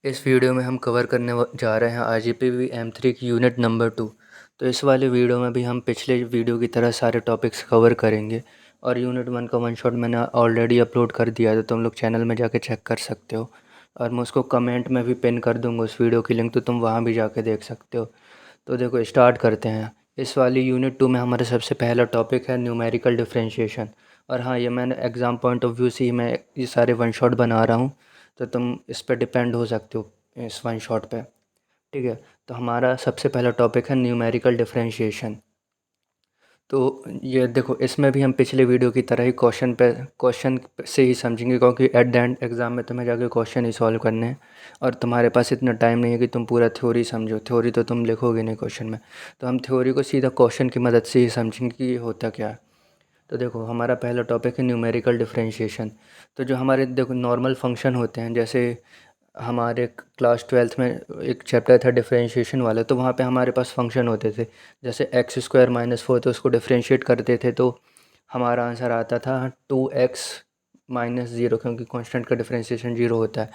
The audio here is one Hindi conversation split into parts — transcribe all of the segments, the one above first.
इस वीडियो में हम कवर करने जा रहे हैं RGPV M3 की यूनिट नंबर 2। तो इस वाले वीडियो में भी हम पिछले वीडियो की तरह सारे टॉपिक्स कवर करेंगे। और यूनिट 1 का वन शॉट मैंने ऑलरेडी अपलोड कर दिया है, तो तुम लोग चैनल में जाके चेक कर सकते हो। और मैं उसको कमेंट में भी पिन कर दूँगा उस वीडियो की लिंक, तो तुम वहाँ भी जाके देख सकते हो। तो देखो स्टार्ट करते हैं। इस वाली यूनिट 2 में हमारा सबसे पहला टॉपिक है न्यूमेरिकल डिफरेंशिएशन। और हाँ, ये मैंने एग्ज़ाम पॉइंट ऑफ व्यू से ही मैं ये सारे वन शॉट बना रहा हूँ, तो तुम इस पर डिपेंड हो सकते हो इस वन शॉट पे। ठीक है, तो हमारा सबसे पहला टॉपिक है न्यूमेरिकल डिफरेंशिएशन। तो ये देखो, इसमें भी हम पिछले वीडियो की तरह ही क्वेश्चन से ही समझेंगे, क्योंकि एट द एंड एग्ज़ाम में तुम्हें जाके क्वेश्चन ही सॉल्व करने हैं। और तुम्हारे पास इतना टाइम नहीं है कि तुम पूरा थ्योरी समझो, थ्योरी तो तुम लिखोगे नहीं क्वेश्चन में। तो हम थ्योरी को सीधा क्वेश्चन की मदद से ही समझेंगे कि ये होता क्या है। तो देखो, हमारा पहला टॉपिक है न्यूमेरिकल डिफरेंशिएशन। तो जो हमारे देखो नॉर्मल फंक्शन होते हैं, जैसे हमारे क्लास ट्वेल्थ में एक चैप्टर था डिफरेंशिएशन वाला, तो वहाँ पे हमारे पास फंक्शन होते थे। जैसे एक्स स्क्वायर माइनस फोर, तो उसको डिफरेंशिएट करते थे तो हमारा आंसर आता था 2x माइनस ज़ीरो, क्योंकि कांस्टेंट का डिफरेंशिएशन ज़ीरो होता है।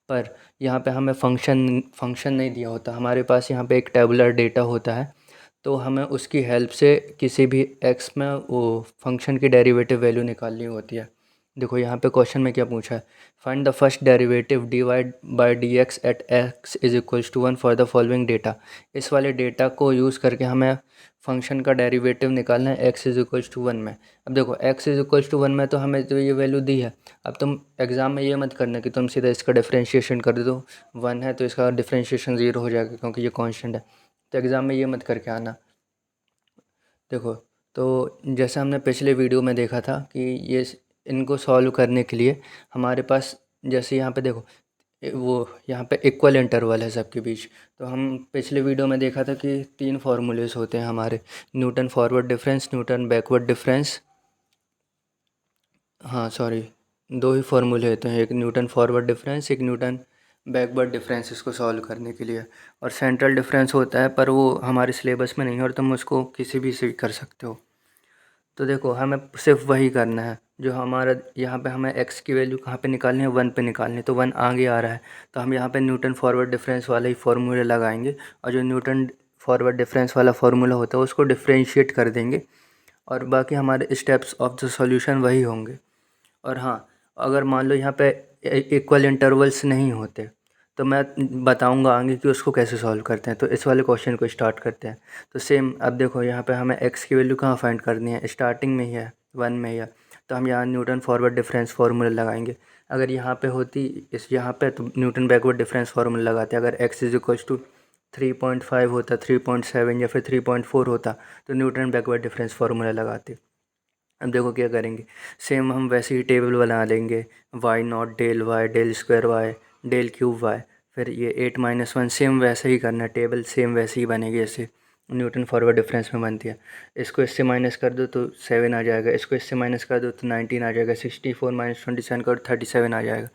पर यहाँ पे हमें फंक्शन नहीं दिया होता, हमारे पास यहाँ पे एक टेबुलर डेटा होता है। तो हमें उसकी हेल्प से किसी भी एक्स में वो फंक्शन की डेरिवेटिव वैल्यू निकालनी होती है। देखो यहाँ पे क्वेश्चन में क्या पूछा है, find the first derivative divide by d x at x is equals to one for the following data. इस वाले डेटा को यूज़ करके हमें फंक्शन का डेरिवेटिव निकालना है x is equals to one में। अब देखो x is equals to one में तो हमें तो ये वैल्यू दी है। अब तुम एग्ज़ाम में ये मत करना कि तुम सीधा इसका डिफरेंशिएशन कर दो, वन है तो इसका डिफरेंशिएशन ज़ीरो हो जाएगा क्योंकि ये कांस्टेंट है। तो एग्ज़ाम में ये मत करके आना। देखो, तो जैसे हमने पिछले वीडियो में देखा था कि इनको सॉल्व करने के लिए हमारे पास, जैसे यहाँ पे देखो वो यहाँ पे इक्वल इंटरवल है सबके बीच। तो हम पिछले वीडियो में देखा था कि तीन फार्मूलेस होते हैं हमारे, Newton forward difference, Newton backward difference. हाँ सॉरी, दो ही फार्मूले होते हैं, एक न्यूटन फॉरवर्ड डिफरेंस, एक न्यूटन बैकवर्ड डिफरेंस, इसको सॉल्व करने के लिए। और सेंट्रल डिफरेंस होता है, पर वो हमारे सिलेबस में नहीं है और तुम उसको किसी भी से कर सकते हो। तो देखो, हमें सिर्फ वही करना है जो हमारा यहाँ पे हमें एक्स की वैल्यू कहाँ पे निकालनी है, वन पे निकालनी है। तो वन आगे आ रहा है, तो हम यहाँ पे न्यूटन फॉरवर्ड डिफरेंस वाला ही फार्मूला लगाएंगे। और जो न्यूटन फॉरवर्ड डिफरेंस वाला फार्मूला होता है उसको डिफरेंशिएट कर देंगे, और बाकी हमारे स्टेप्स ऑफ द सॉल्यूशन वही होंगे। और हाँ, अगर मान लो यहाँ पे इक्वल इंटरवल्स नहीं होते, तो मैं बताऊंगा आगे कि उसको कैसे सॉल्व करते हैं। तो इस वाले क्वेश्चन को स्टार्ट करते हैं। तो सेम, अब देखो यहाँ पे हमें एक्स की वैल्यू कहाँ फाइंड करनी है, स्टार्टिंग में ही है, वन में ही है। तो हम यहाँ न्यूटन फॉरवर्ड डिफरेंस फार्मूला लगाएंगे। अगर यहाँ पे होती इस यहाँ पे, तो न्यूटन बैकवर्ड डिफरेंस फार्मूला लगाते। अगर एक्स इज इक्वल्स टू 3.5 होता, 3.7 या फिर 3.4 होता, तो न्यूटन बैकवर्ड डिफरेंस फार्मूला लगाते। अब देखो क्या करेंगे, सेम हम वैसे ही टेबल बना लेंगे, y naught del y del square y del cube y. फिर ये 8 - 1 सेम वैसे ही करना है, टेबल सेम वैसे ही बनेगी जैसे न्यूटन फॉरवर्ड डिफरेंस में बनती है। इसको इससे माइनस कर दो तो 7 आ जाएगा, इसको इससे माइनस कर दो तो 19 आ जाएगा, 64 - 27 करो 37 आ जाएगा।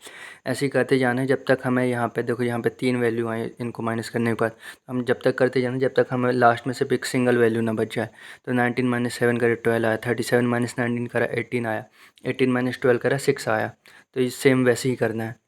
ऐसे ही करते जाना है जब तक हमें, यहाँ पे देखो यहाँ पे तीन वैल्यू आए, इनको माइनस करने के बाद हम जब तक करते जाना जब तक हमें लास्ट में से एक सिंगल वैल्यू ना बच जाए। तो 19 - 7 करा 12 आया, 37 - 19 करा 18 आया, 18 - 12 करा 6 आया। तो ये सेम वैसे ही करना है।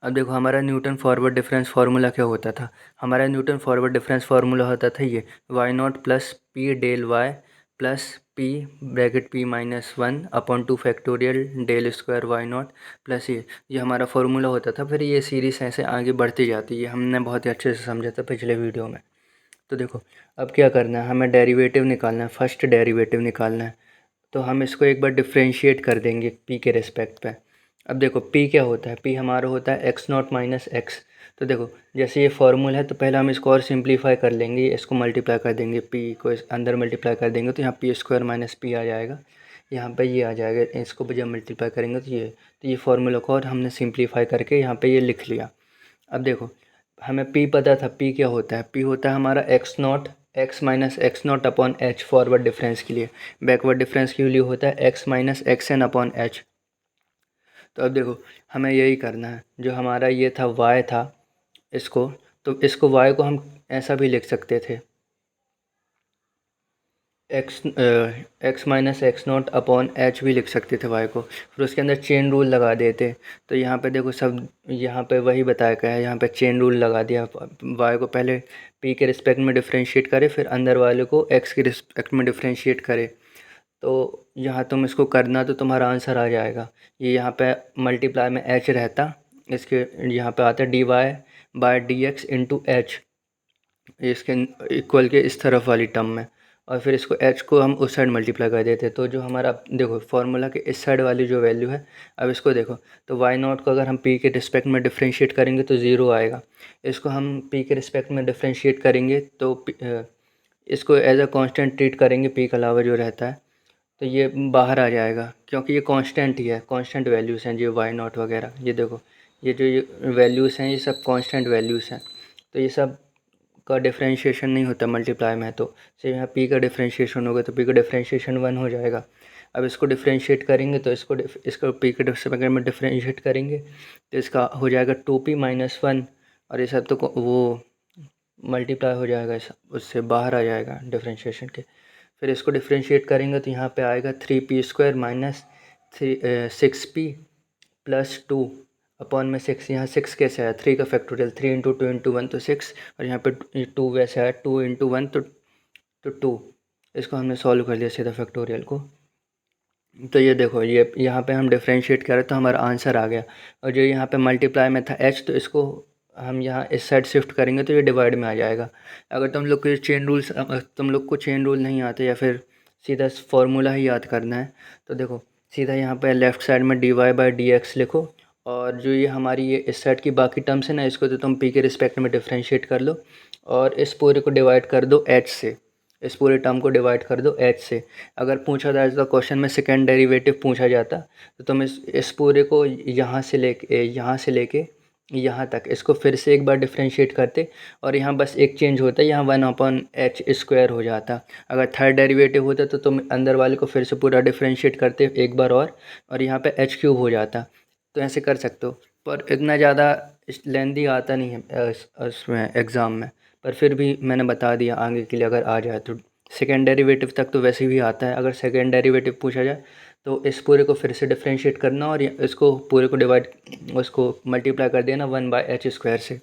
अब देखो, हमारा न्यूटन फॉरवर्ड डिफरेंस फार्मूला क्या होता था, हमारा न्यूटन फॉरवर्ड डिफरेंस फार्मूला होता था ये, y naught plus p del y plus p bracket p minus one upon two factorial del square y naught plus ये हमारा फार्मूला होता था। फिर ये सीरीज ऐसे आगे बढ़ती जाती है, हमने बहुत ही अच्छे से समझा था पिछले वीडियो में। तो देखो, अब क्या करना है, हमें डेरिवेटिव निकालना है, फर्स्ट डेरिवेटिव निकालना है। तो हम इसको एक बार डिफ्रेंशिएट कर देंगे पी के रिस्पेक्ट पे। अब देखो पी क्या होता है, पी हमारा होता है एक्स नॉट माइनस एक्स। तो देखो, जैसे ये फॉर्मूला है तो पहले हम इसको और सिंप्लीफाई कर लेंगे, इसको मल्टीप्लाई कर देंगे, पी को इस अंदर मल्टीप्लाई कर देंगे तो यहाँ पी स्क्वायर माइनस पी आ जाएगा, यहाँ पे ये आ जाएगा, इसको जब मल्टीप्लाई करेंगे तो ये फार्मूला को और हमने सिंप्लीफाई करके यहाँ पे ये लिख लिया। अब देखो, हमें पी पता था, पी क्या होता है, पी होता है हमारा x naught x minus x naught upon h forward difference के लिए। बैकवर्ड डिफरेंस के लिए होता है x minus x n upon h. तो अब देखो, हमें यही करना है, जो हमारा ये था वाई था, इसको, तो इसको वाई को हम ऐसा भी लिख सकते थे, x minus x naught upon H भी लिख सकते थे वाई को, फिर उसके अंदर चेन रूल लगा देते। तो यहाँ पे देखो सब यहाँ पे वही बताया गया है, यहाँ पे चेन रूल लगा दिया। वाई को पहले पी के रिस्पेक्ट में डिफ्रेंशिएट करे, फिर अंदर वाले को एक्स के रिस्पेक्ट में डिफ्रेंशिएट करे। तो यहाँ तुम इसको करना तो तुम्हारा आंसर आ जाएगा। ये यहाँ पे मल्टीप्लाई में एच रहता, इसके यहाँ पे आता d y by d x into h, इसके इक्वल के इस तरफ वाली टर्म में, और फिर इसको h को हम उस साइड मल्टीप्लाई कर देते। तो जो हमारा देखो फार्मूला के इस साइड वाली जो वैल्यू है, अब इसको देखो, तो y नॉट को अगर हम p के रिस्पेक्ट में डिफ्रेंशिएट करेंगे तो ज़ीरो आएगा। इसको हम p के रिस्पेक्ट में डिफ्रेंशिएट करेंगे तो इसको एज अ कांस्टेंट ट्रीट करेंगे, p के अलावा जो रहता है, तो ये बाहर आ जाएगा क्योंकि ये कांस्टेंट ही है, कांस्टेंट वैल्यूज़ हैं जो y नॉट वगैरह। ये देखो ये जो ये वैल्यूज़ हैं ये सब कांस्टेंट वैल्यूज़ हैं, तो ये सब का डिफ्रेंशिएशन नहीं होता मल्टीप्लाई में। तो सिर्फ यहाँ p का डिफ्रेंशिएशन होगा, तो p का डिफ्रेंशिएशन 1 हो जाएगा। अब इसको डिफ्रेंशिएट करेंगे तो इसको p के डिफ्रेंशिएट में डिफ्रेंशिएट करेंगे तो इसका हो जाएगा 2p माइनस 1, और ये सब तो वो मल्टीप्लाई हो जाएगा, उससे बाहर आ जाएगा डिफ्रेंशिएशन के। फिर इसको डिफ्रेंशिएट करेंगे तो यहाँ पे आएगा 3p² minus 6p plus 2 upon में 6। यहाँ 6 कैसे आया, 3 का फैक्टोरियल, 3 इंटू 2 इंटू 1 तो 6, और यहाँ पे 2 वैसे आया, 2 इंटू 1 तो 2। इसको हमने सॉल्व कर लिया सीधा फैक्टोरियल को। तो ये देखो ये यहाँ पे हम डिफ्रेंशिएट करें तो हमारा आंसर आ गया। और जो यहाँ पे मल्टीप्लाई में था h, तो इसको हम यहाँ इस साइड शिफ्ट करेंगे तो ये डिवाइड में आ जाएगा। अगर तुम लोग को चेन रूल नहीं आते या फिर सीधा फार्मूला ही याद करना है, तो देखो सीधा यहाँ पे लेफ़्ट साइड में dy बाई डी एक्स लिखो, और जो ये हमारी ये इस साइड की बाकी टर्म्स है ना, इसको तो तुम p के रिस्पेक्ट में डिफ्रेंशिएट कर लो, और इस पूरे को डिवाइड कर दो h से, इस पूरे टर्म को डिवाइड कर दो h से। अगर पूछा जाता क्वेश्चन में सेकेंड डेरिवेटिव पूछा जाता, तो तुम इस पूरे को यहाँ से लेके यहाँ तक इसको फिर से एक बार डिफ्रेंशिएट करते, और यहाँ बस एक चेंज होता है, यहाँ 1/h² हो जाता। अगर थर्ड डेरिवेटिव होता तो तुम अंदर वाले को फिर से पूरा डिफ्रेंशिएट करते एक बार और यहाँ पे h³ हो जाता। तो ऐसे कर सकते हो, पर इतना ज़्यादा लेंदी आता नहीं है उसमें एग्ज़ाम में, पर फिर भी मैंने बता दिया आगे के लिए अगर आ जाए तो। सेकेंड डेरिवेटिव तक तो वैसे भी आता है, अगर सेकेंड डेरिवेटिव पूछा जाए तो इस पूरे को फिर से डिफ्रेंशिएट करना, और इसको पूरे को उसको मल्टीप्लाई कर देना 1/h² से।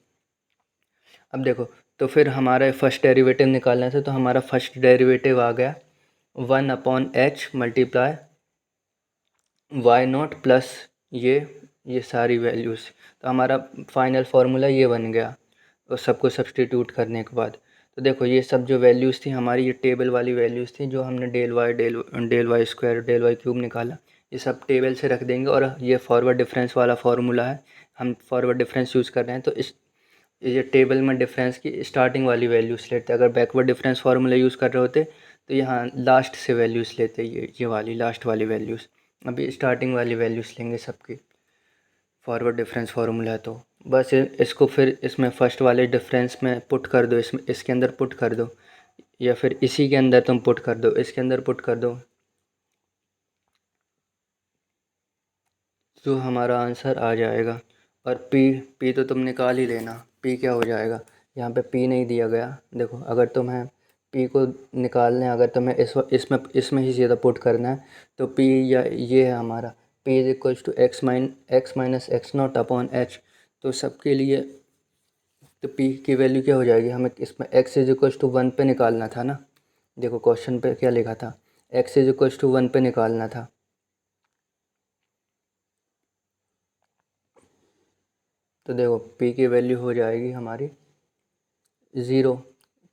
अब देखो, तो फिर हमारा फर्स्ट डेरिवेटिव निकालना था, तो हमारा फर्स्ट डेरिवेटिव आ गया 1/h multiply Y naught plus ये सारी वैल्यूज़। तो हमारा फाइनल फार्मूला ये बन गया, और सबको सब्सटीट्यूट करने के बाद। तो देखो ये सब जो वैल्यूज़ थी हमारी, ये टेबल वाली वैल्यूज़ थी जो हमने del y square del y cube निकाला, ये सब टेबल से रख देंगे। और ये फॉरवर्ड डिफरेंस वाला फार्मूला है, हम फॉरवर्ड डिफरेंस यूज़ कर रहे हैं, तो ये टेबल में डिफरेंस की स्टार्टिंग वाली वैल्यूज़ लेते। अगर बैकवर्ड डिफरेंस फार्मूला यूज़ कर रहे होते तो यहाँ लास्ट से वैल्यूज़ लेते, ये वाली लास्ट वाली वैल्यूज़। अभी स्टार्टिंग वाली वैल्यूज़ लेंगे सबकी, फॉरवर्ड डिफरेंस फार्मूला है। तो बस इसको फिर इसमें फर्स्ट वाले डिफरेंस में पुट कर दो, इसके अंदर पुट कर दो, या फिर इसी के अंदर तुम पुट कर दो, इसके अंदर पुट कर दो, तो हमारा आंसर आ जाएगा। और पी तो तुम निकाल ही लेना, पी क्या हो जाएगा, यहाँ पे पी नहीं दिया गया। देखो अगर तुम्हें पी को निकालना है, अगर तुम्हें इसमें ही सीधा पुट करना है, तो पी या ये है हमारा p is equals to x minus x naught upon h. तो सबके लिए तो पी की वैल्यू क्या हो जाएगी, हमें इसमें एक्स इज इक्वल्स टू 1 पे निकालना था ना। देखो क्वेश्चन पे क्या लिखा था, एक्स इज इक्वल्स टू 1 पे निकालना था। तो देखो p की वैल्यू हो जाएगी हमारी 0,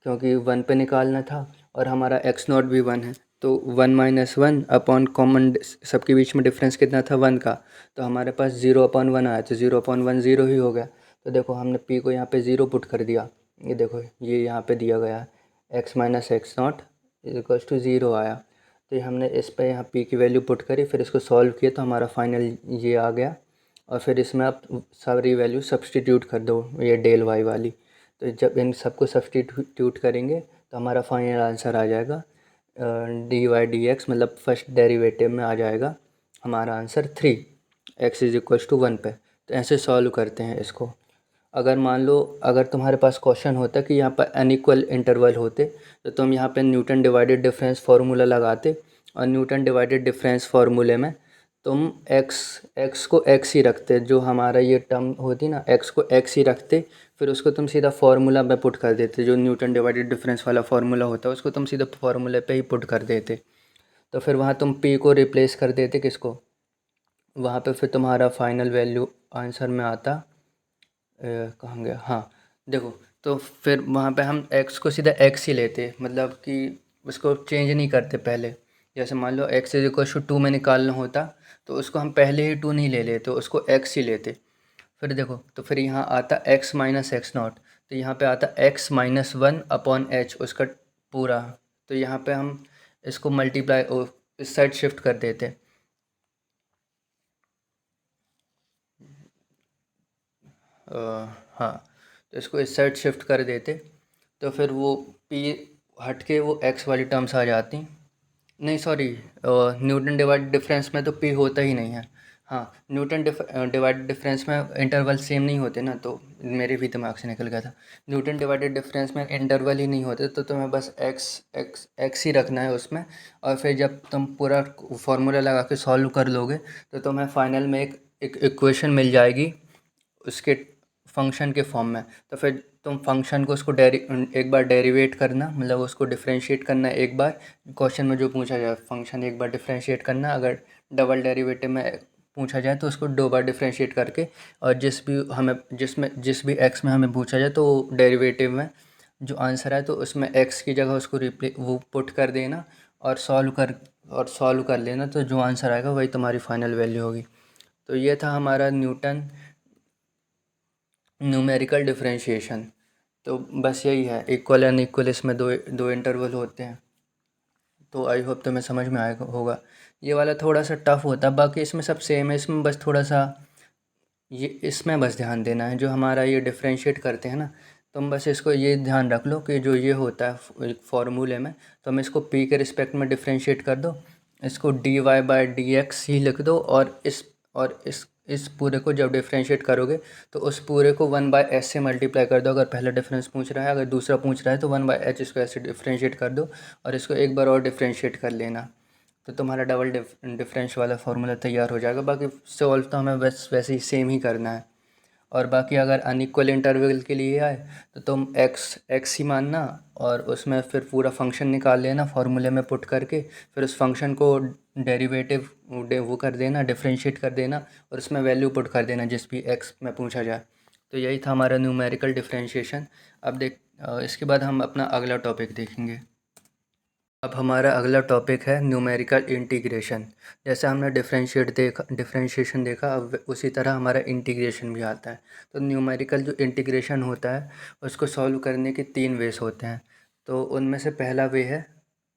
क्योंकि 1 पे निकालना था, और हमारा x नॉट भी 1 है, तो 1 माइनस 1 अपॉन कॉमन सबके बीच में डिफरेंस कितना था 1 का, तो हमारे पास 0/1 आया, तो 0/1 0 ही हो गया। तो देखो हमने p को यहाँ पे 0 पुट कर दिया, ये देखो ये यहाँ पे दिया गया है x minus x naught is equals to 0 आया। तो ये हमने इस पर यहाँ p की वैल्यू पुट करी, फिर इसको सॉल्व किया तो हमारा फाइनल ये आ गया। और फिर इसमें आप सारी वैल्यू सब्सटीट्यूट कर दो, ये डेल वाई वाली। तो जब इन सबको सब्सटीट्यूट करेंगे तो हमारा फाइनल आंसर आ जाएगा डी वाई डी एक्स, मतलब फर्स्ट डेरिवेटिव में आ जाएगा हमारा answer 3, x is equals to 1 पे। तो ऐसे सॉल्व करते हैं इसको। अगर मान लो अगर तुम्हारे पास क्वेश्चन होता कि यहाँ पर अनइक्वल इंटरवल होते तो तुम यहाँ पे न्यूटन डिवाइडेड डिफरेंस फार्मूला लगाते, और न्यूटन डिवाइडेड डिफरेंस फार्मूले में तुम एक्स को एक्स ही रखते, जो हमारा ये टर्म होती ना एक्स को एक्स ही रखते, फिर उसको तुम सीधा फार्मूला में पुट कर देते, जो न्यूटन डिवाइडेड डिफरेंस वाला फार्मूला होता है उसको तुम सीधा फार्मूले पे ही पुट कर देते। तो फिर वहाँ तुम पी को रिप्लेस कर देते किसको, वहाँ पे फिर तुम्हारा फाइनल वैल्यू आंसर में आता कहाँ गया, हाँ देखो, तो फिर वहाँ पे हम x को सीधा x ही लेते, मतलब कि उसको चेंज नहीं करते पहले। जैसे मान लो x इज इक्वल टू 2 में निकालना होता तो उसको हम पहले ही 2 नहीं ले लेते, उसको x ही लेते। फिर देखो तो फिर यहाँ आता x माइनस एक्स नॉट, तो यहाँ पे आता x माइनस 1 अपॉन एच उसका पूरा। तो यहाँ पे हम इसको मल्टीप्लाई इस साइड शिफ्ट कर देते, हाँ, तो इसको इस साइड शिफ्ट कर देते तो फिर वो p हट के वो x वाली टर्म्स आ जाती। नहीं सॉरी, न्यूटन डिवाइड डिफरेंस में तो p होता ही नहीं है। हाँ, न्यूटन डिवाइड डिफरेंस में इंटरवल सेम नहीं होते ना, तो मेरे भी दिमाग से निकल गया था। न्यूटन डिवाइडेड डिफरेंस में इंटरवल ही नहीं होते, तो तुम्हें बस x ही रखना है उसमें, और फिर जब तुम पूरा फार्मूला लगा के सॉल्व कर लोगे तो तुम्हें फाइनल में एक इक्वेशन मिल जाएगी उसके फंक्शन के फॉर्म में। तो फिर तुम फंक्शन को उसको एक बार डेरिवेट करना, मतलब उसको डिफरेंशिएट करना एक बार, क्वेश्चन में जो पूछा जाए फंक्शन एक बार डिफरेंशिएट करना, अगर डबल डेरिवेटिव में पूछा जाए तो उसको 2 बार डिफरेंशिएट करके, और जिस भी एक्स में हमें पूछा जाए तो डेरिवेटिव में जो आंसर है तो उसमें एक्स की जगह उसको वो पुट कर देना, और सॉल्व कर लेना, तो जो आंसर आएगा वही तुम्हारी फाइनल वैल्यू होगी। तो ये था हमारा न्यूटन न्यूमेरिकल डिफरेंशिएशन। तो बस यही है, इक्वल एंड इक्वल इसमें दो दो इंटरवल होते हैं। तो आई होप तुम्हें समझ में आएगा होगा। ये वाला थोड़ा सा टफ होता है, बाकी इसमें सब सेम है, इसमें बस थोड़ा सा ये इसमें बस ध्यान देना है, जो हमारा ये डिफरेंशिएट करते हैं ना, तुम बस इसको ये ध्यान रख लो कि जो ये होता है फॉर्मूले में, तो हम इसको p के रिस्पेक्ट में डिफरेंशिएट कर दो, इसको dy/dx ही लिख दो, और इस पूरे को जब डिफरेंशिएट करोगे तो उस पूरे को 1/s से मल्टीप्लाई कर दो, अगर पहला डिफरेंस पूछ रहा है, अगर दूसरा पूछ रहा है तो 1/h इसको ऐसे डिफरेंशिएट कर दो, और इसको एक बार और डिफरेंशिएट कर लेना, तो तुम्हारा डबल डिफरेंस वाला फार्मूला तैयार हो जाएगा। बाकी सॉल्व तो हमें बस वैसे ही सेम ही करना है। और बाकी अगर अनइक्वल इंटरवल के लिए आए तो तुम एक्स ही मानना, और उसमें फिर पूरा फंक्शन निकाल लेना फार्मूले में पुट करके, फिर उस फंक्शन को डेरिवेटिव वो कर देना, डिफरेंशिएट कर देना, और उसमें वैल्यू पुट कर देना जिस भी एक्स में पूछा जाए। तो यही था हमारा न्यूमेरिकल डिफरेंशिएशन। अब इसके बाद हम अपना अगला टॉपिक देखेंगे। अब हमारा अगला टॉपिक है न्यूमेरिकल इंटीग्रेशन। जैसे हमने डिफरेंशिएशन देखा, अब उसी तरह हमारा इंटीग्रेशन भी आता है। तो न्यूमेरिकल जो इंटीग्रेशन होता है उसको सॉल्व करने के 3 वेज होते हैं। तो उनमें से पहला वे है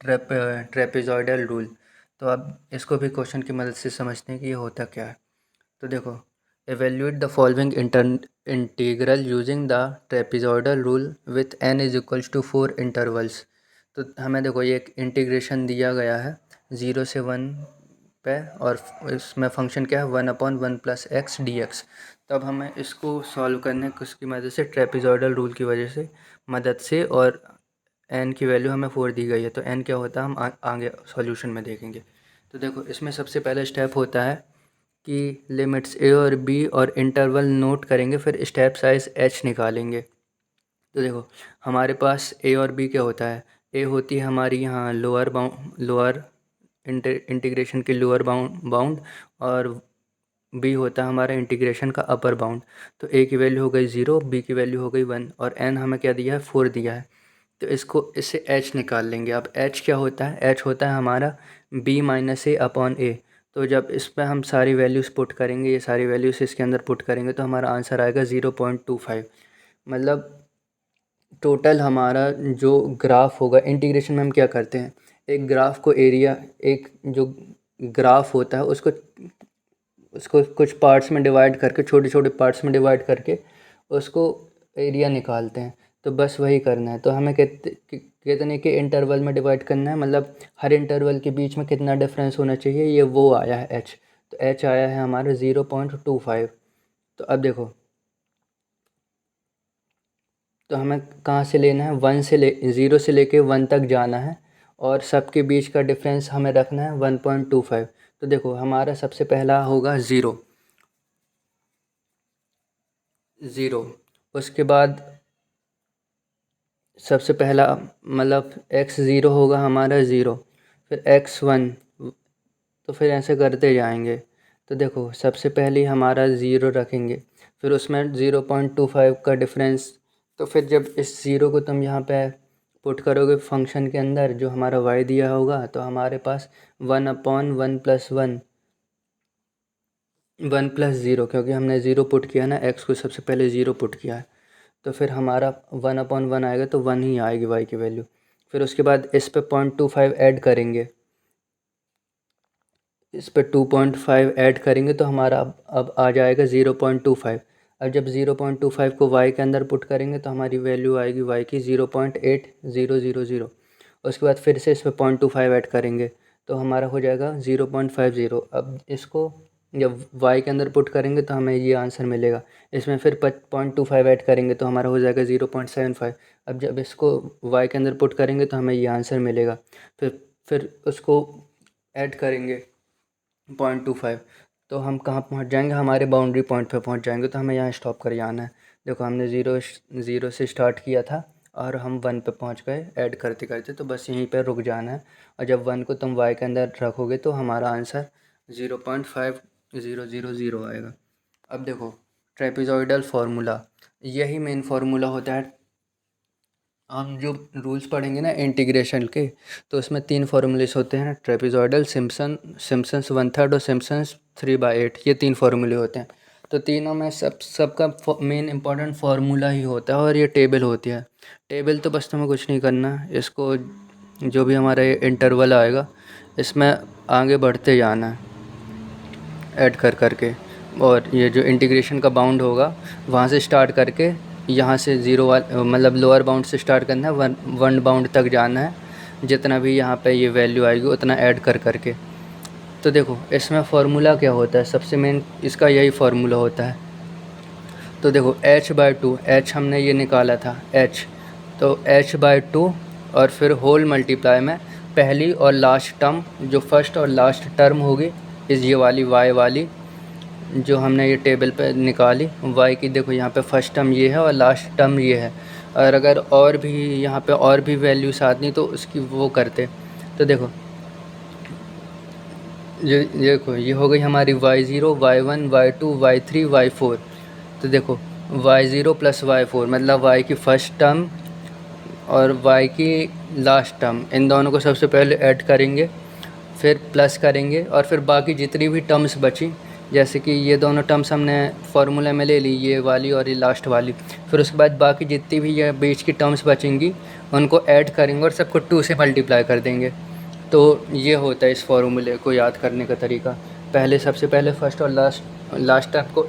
ट्रेपेजॉइडल रूल। तो अब इसको भी क्वेश्चन की मदद से समझते हैं कि ये होता क्या है। तो देखो, evaluate the following integral using the trapezoidal rule with n is equals to 4 intervals. तो हमें देखो ये एक इंटीग्रेशन दिया गया है 0 से 1 पे, और इसमें फंक्शन क्या है 1/1 प्लस एक्स डी एक्स। तो अब हमें इसको सॉल्व करने किसकी मदद से, ट्रेपेजॉइडल रूल की वजह से मदद से, और n की वैल्यू हमें 4 दी गई है, तो n क्या होता है हम आगे सॉल्यूशन में देखेंगे। तो देखो इसमें सबसे पहला स्टेप होता है कि लिमिट्स a और b और इंटरवल नोट करेंगे, फिर स्टेप साइज h निकालेंगे। तो देखो हमारे पास a और b क्या होता है, a होती है हमारी यहाँ लोअर इंटीग्रेशन की लोअर बाउंड, और b होता है हमारा इंटीग्रेशन का अपर बाउंड। तो a की वैल्यू हो गई 0, b की वैल्यू हो गई 1, और n हमें क्या दिया है 4 दिया है। तो इससे h निकाल लेंगे। अब h क्या होता है, h होता है हमारा b minus a upon a। तो जब इस पर हम सारी वैल्यूज़ पुट करेंगे, ये सारी वैल्यूज़ इसके अंदर पुट करेंगे, तो हमारा आंसर आएगा 0.25। मतलब टोटल हमारा जो ग्राफ होगा, इंटीग्रेशन में हम क्या करते हैं, एक ग्राफ को एरिया, एक जो ग्राफ होता है उसको उसको कुछ पार्ट्स में डिवाइड करके, छोटे छोटे पार्ट्स में डिवाइड करके उसको एरिया निकालते हैं। तो बस वही करना है। तो हमें कितने के इंटरवल में डिवाइड करना है, मतलब हर इंटरवल के बीच में कितना डिफरेंस होना चाहिए, ये वो आया है एच। तो एच आया है हमारा 0.25। तो अब देखो तो हमें कहाँ से लेना है, 0 से लेके 1 तक जाना है और सबके बीच का डिफरेंस हमें रखना है 1.25। तो देखो हमारा सबसे पहला होगा ज़ीरो, उसके बाद सबसे पहला मतलब x0 होगा हमारा 0, फिर x1, तो फिर ऐसे करते जाएंगे। तो देखो सबसे पहले हमारा 0 रखेंगे, फिर उसमें 0.25 का डिफरेंस। तो फिर जब इस ज़ीरो को तुम यहाँ पे पुट करोगे फंक्शन के अंदर जो हमारा y दिया होगा, तो हमारे पास 1/1 क्योंकि हमने ज़ीरो पुट किया ना, x को सबसे पहले 0 पुट किया है, तो फिर हमारा 1/1 आएगा, तो 1 ही आएगी y की वैल्यू। फिर उसके बाद इस पे 0.25 ऐड करेंगे, इस पे 2.5 ऐड करेंगे, तो हमारा अब आ जाएगा 0.25। अब जब 0.25 को y के अंदर पुट करेंगे तो हमारी वैल्यू आएगी y की 0.8000। उसके बाद फिर से इस पे 0.25 ऐड करेंगे तो हमारा हो जाएगा 0.50। अब इसको जब y के अंदर पुट करेंगे तो हमें ये आंसर मिलेगा। इसमें फिर 0.25 ऐड करेंगे तो हमारा हो जाएगा 0.75। अब जब इसको y के अंदर पुट करेंगे तो हमें ये आंसर मिलेगा। फिर उसको ऐड करेंगे 0.25, तो हम कहाँ पहुँच जाएंगे, हमारे बाउंड्री पॉइंट पे पहुँच जाएंगे। तो हमें यहाँ स्टॉप कर जाना है। देखो हमने ज़ीरो से स्टार्ट किया था और हम 1 पे पहुँच गए ऐड करते करते, तो बस यहीं पे रुक जाना है। और जब 1 को तुम y के अंदर रखोगे तो हमारा आंसर 0.5000 आएगा। अब देखो ट्रेपेजॉइडल फार्मूला, यही मेन फार्मूला होता है। हम जो रूल्स पढ़ेंगे ना इंटीग्रेशन के, तो उसमें 3 फार्मूलेस होते हैं, ट्रेपेजॉइडल, सिम्पसन्स 1/3 और सिम्पसन्स 3/8। ये 3 फार्मूले होते हैं। तो तीनों में सबका मेन इंपॉर्टेंट फार्मूला ही होता है और ये टेबल होती है। टेबल तो बस तुम्हें कुछ नहीं करना, इसको जो भी हमारा ये इंटरवल आएगा इसमें आगे बढ़ते जाना है ऐड कर करके। और ये जो इंटीग्रेशन का बाउंड होगा वहाँ से स्टार्ट करके यहाँ से मतलब लोअर बाउंड से स्टार्ट करना है, वन बाउंड तक जाना है। जितना भी यहाँ पे ये वैल्यू आएगी उतना ऐड कर करके। तो देखो इसमें फार्मूला क्या होता है, सबसे मेन इसका यही फार्मूला होता है। तो देखो h/2, h हमने ये निकाला था h, तो h/2 और फिर होल मल्टीप्लाई में पहली और लास्ट टर्म, जो फर्स्ट और लास्ट टर्म होगी इस ये वाली y वाली जो हमने ये टेबल पे निकाली y की। देखो यहाँ पे फर्स्ट टर्म ये है और लास्ट टर्म ये है। और अगर और भी यहाँ पे और भी वैल्यूज आती तो उसकी वो करते। तो देखो ये हो गई हमारी y0, y1, y2, y3, y4। तो देखो y0 + y4 मतलब y की फ़र्स्ट टर्म और y की लास्ट टर्म, इन दोनों को सबसे पहले ऐड करेंगे, फिर प्लस करेंगे और फिर बाकी जितनी भी टर्म्स बची, जैसे कि ये दोनों टर्म्स हमने फार्मूला में ले ली, ये वाली और ये लास्ट वाली। फिर उसके बाद बाकी जितनी भी ये बीच की टर्म्स बचेंगी उनको ऐड करेंगे और सबको 2 से मल्टीप्लाई कर देंगे। तो ये होता है इस फार्मूले को याद करने का तरीका। सबसे पहले फर्स्ट और लास्ट टर्म को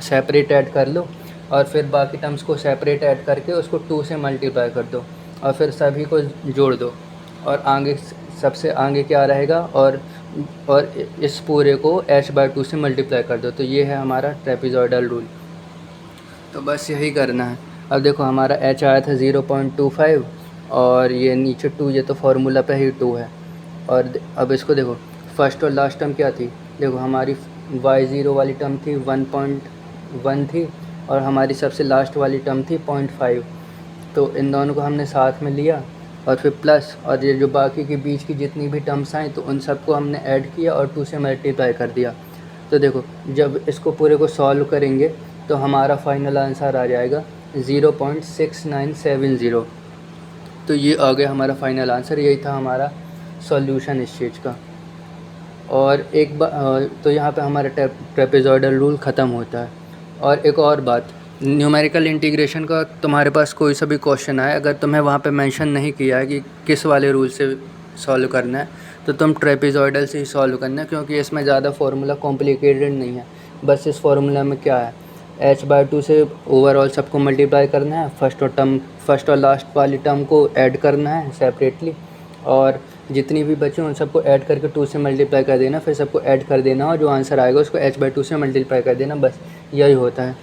सेपरेट ऐड कर लो और फिर बाकी टर्म्स को सेपरेट ऐड करके उसको 2 से मल्टीप्लाई कर दो और फिर सभी को जोड़ दो और आगे सबसे आगे क्या रहेगा, और इस पूरे को h/2 से मल्टीप्लाई कर दो। तो ये है हमारा ट्रेपेजॉइडल रूल। तो बस यही करना है। अब देखो हमारा h आया था 0.25 और ये नीचे 2, ये तो फार्मूला पे ही 2 है। और अब इसको देखो फर्स्ट और लास्ट टर्म क्या थी, देखो हमारी y0 वाली टर्म थी 1.1 थी और हमारी सबसे लास्ट वाली टर्म थी 0.5। तो इन दोनों को हमने साथ में लिया और फिर प्लस, और ये जो बाकी के बीच की जितनी भी टर्म्स आए तो उन सबको हमने ऐड किया और 2 से मल्टीप्लाई कर दिया। तो देखो जब इसको पूरे को सॉल्व करेंगे तो हमारा फाइनल आंसर आ जाएगा 0.6970। तो ये आ गया हमारा फाइनल आंसर, यही था हमारा सॉल्यूशन इस चीज़ का। और एक बार तो यहाँ पे हमारा ट्रेपेजॉइडल रूल ख़त्म होता है। और एक और बात, न्यूमेरिकल इंटीग्रेशन का तुम्हारे पास कोई सा भी क्वेश्चन आए, अगर तुम्हें वहाँ पे मेंशन नहीं किया है कि किस वाले रूल से सॉल्व करना है, तो तुम ट्रेपेजॉइडल से ही सॉल्व करना है, क्योंकि इसमें ज़्यादा फार्मूला कॉम्प्लिकेटेड नहीं है। बस इस फार्मूला में क्या है, h/2 से ओवरऑल सबको मल्टीप्लाई करना है, फर्स्ट और लास्ट वाली टर्म को ऐड करना है सेपरेटली, और जितनी भी बचे उन सबको ऐड करके 2 से मल्टीप्लाई कर देना, फिर सबको ऐड कर देना और जो आंसर आएगा उसको h/2 से मल्टीप्लाई कर देना। बस यही होता है।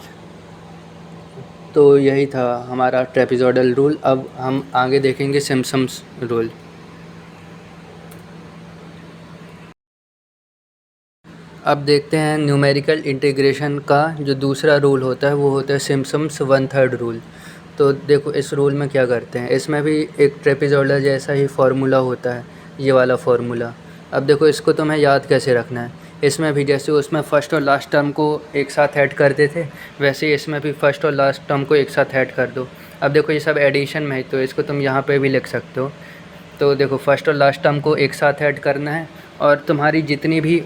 तो यही था हमारा ट्रेपेज़ोइडल रूल। अब हम आगे देखेंगे सिम्पसन्स रूल। अब देखते हैं न्यूमेरिकल इंटीग्रेशन का जो दूसरा रूल होता है वो होता है सिम्पसन्स 1/3 रूल। तो देखो इस रूल में क्या करते हैं, इसमें भी एक ट्रेपेज़ोइडल जैसा ही फार्मूला होता है, ये वाला फार्मूला। अब देखो इसको तुम्हें याद कैसे रखना है, इसमें भी जैसे उसमें फ़र्स्ट और लास्ट टर्म को एक साथ ऐड करते थे, वैसे ही इसमें भी फ़र्स्ट और लास्ट टर्म को एक साथ ऐड कर दो। अब देखो ये सब एडिशन में है तो इसको तुम यहाँ पे भी लिख सकते हो। तो देखो फ़र्स्ट और लास्ट टर्म को एक साथ ऐड करना है, और तुम्हारी जितनी भी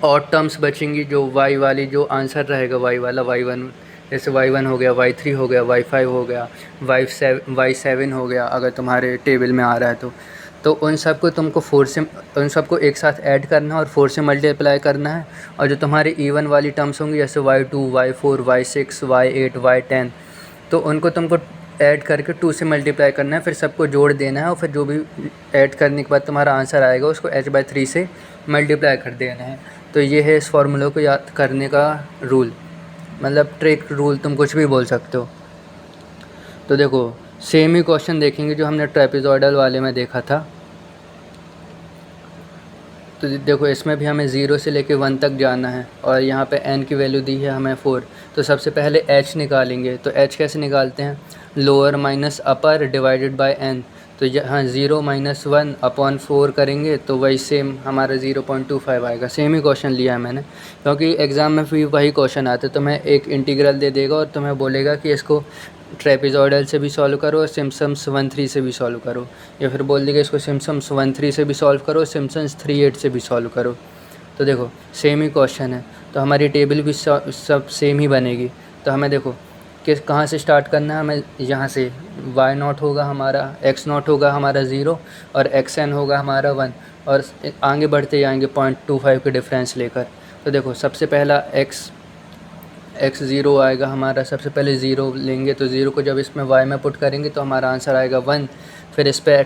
और टर्म्स बचेंगी, जो वाई वाली जो आंसर रहेगा वाई वाला, y1 जैसे y1 हो गया, y3 हो गया, y5 हो गया, y7 हो गया अगर तुम्हारे टेबल में आ रहा है तो उन सब को तुमको 4 से उन सब को एक साथ ऐड करना है और 4 से मल्टीप्लाई करना है। और जो तुम्हारी इवन वाली टर्म्स होंगी जैसे y2, y4, y6, y8, y10, तो उनको तुमको ऐड करके 2 से मल्टीप्लाई करना है, फिर सबको जोड़ देना है और फिर जो भी ऐड करने के बाद तुम्हारा आंसर आएगा उसको h/3 से मल्टीप्लाई कर देना है। तो ये है इस फार्मूले को याद करने का रूल, मतलब ट्रिक रूल तुम कुछ भी बोल सकते हो। तो देखो सेम ही क्वेश्चन देखेंगे जो हमने ट्रेपेज़ोइडल वाले में देखा था। तो देखो इसमें भी हमें 0 से लेके 1 तक जाना है और यहाँ पे n की वैल्यू दी है हमें 4। तो सबसे पहले h निकालेंगे। तो h कैसे निकालते हैं, lower minus upper divided by n। तो यहाँ 0 - 1 अपॉन 4 करेंगे तो वही सेम हमारा 0.25 आएगा। सेम ही क्वेश्चन लिया है मैंने, क्योंकि एग्ज़ाम में भी वही क्वेश्चन आते, तो मैं एक इंटीग्रल दे देगा और तुम्हें बोलेगा कि इसको ट्रेपेज़ोइडल से भी सॉल्व करो और सिम्पसन्स 1/3 से भी सॉल्व करो, या फिर बोल देगा इसको सिम्पसन्स 1/3 से भी सॉल्व करो, सिम्पसन्स 3/8 से भी सॉल्व करो। तो देखो सेम ही क्वेश्चन है, तो हमारी टेबल भी सब सेम ही बनेगी। तो हमें देखो किस कहाँ से स्टार्ट करना है, हमें यहाँ से y0 होगा हमारा, x0 होगा हमारा 0 और xn होगा हमारा 1, और आगे बढ़ते जाएंगे 0.25 के डिफरेंस लेकर। तो देखो सबसे पहला x 0 आएगा हमारा, सबसे पहले 0 लेंगे, तो 0 को जब इसमें y में पुट करेंगे तो हमारा आंसर आएगा 1। फिर इस पर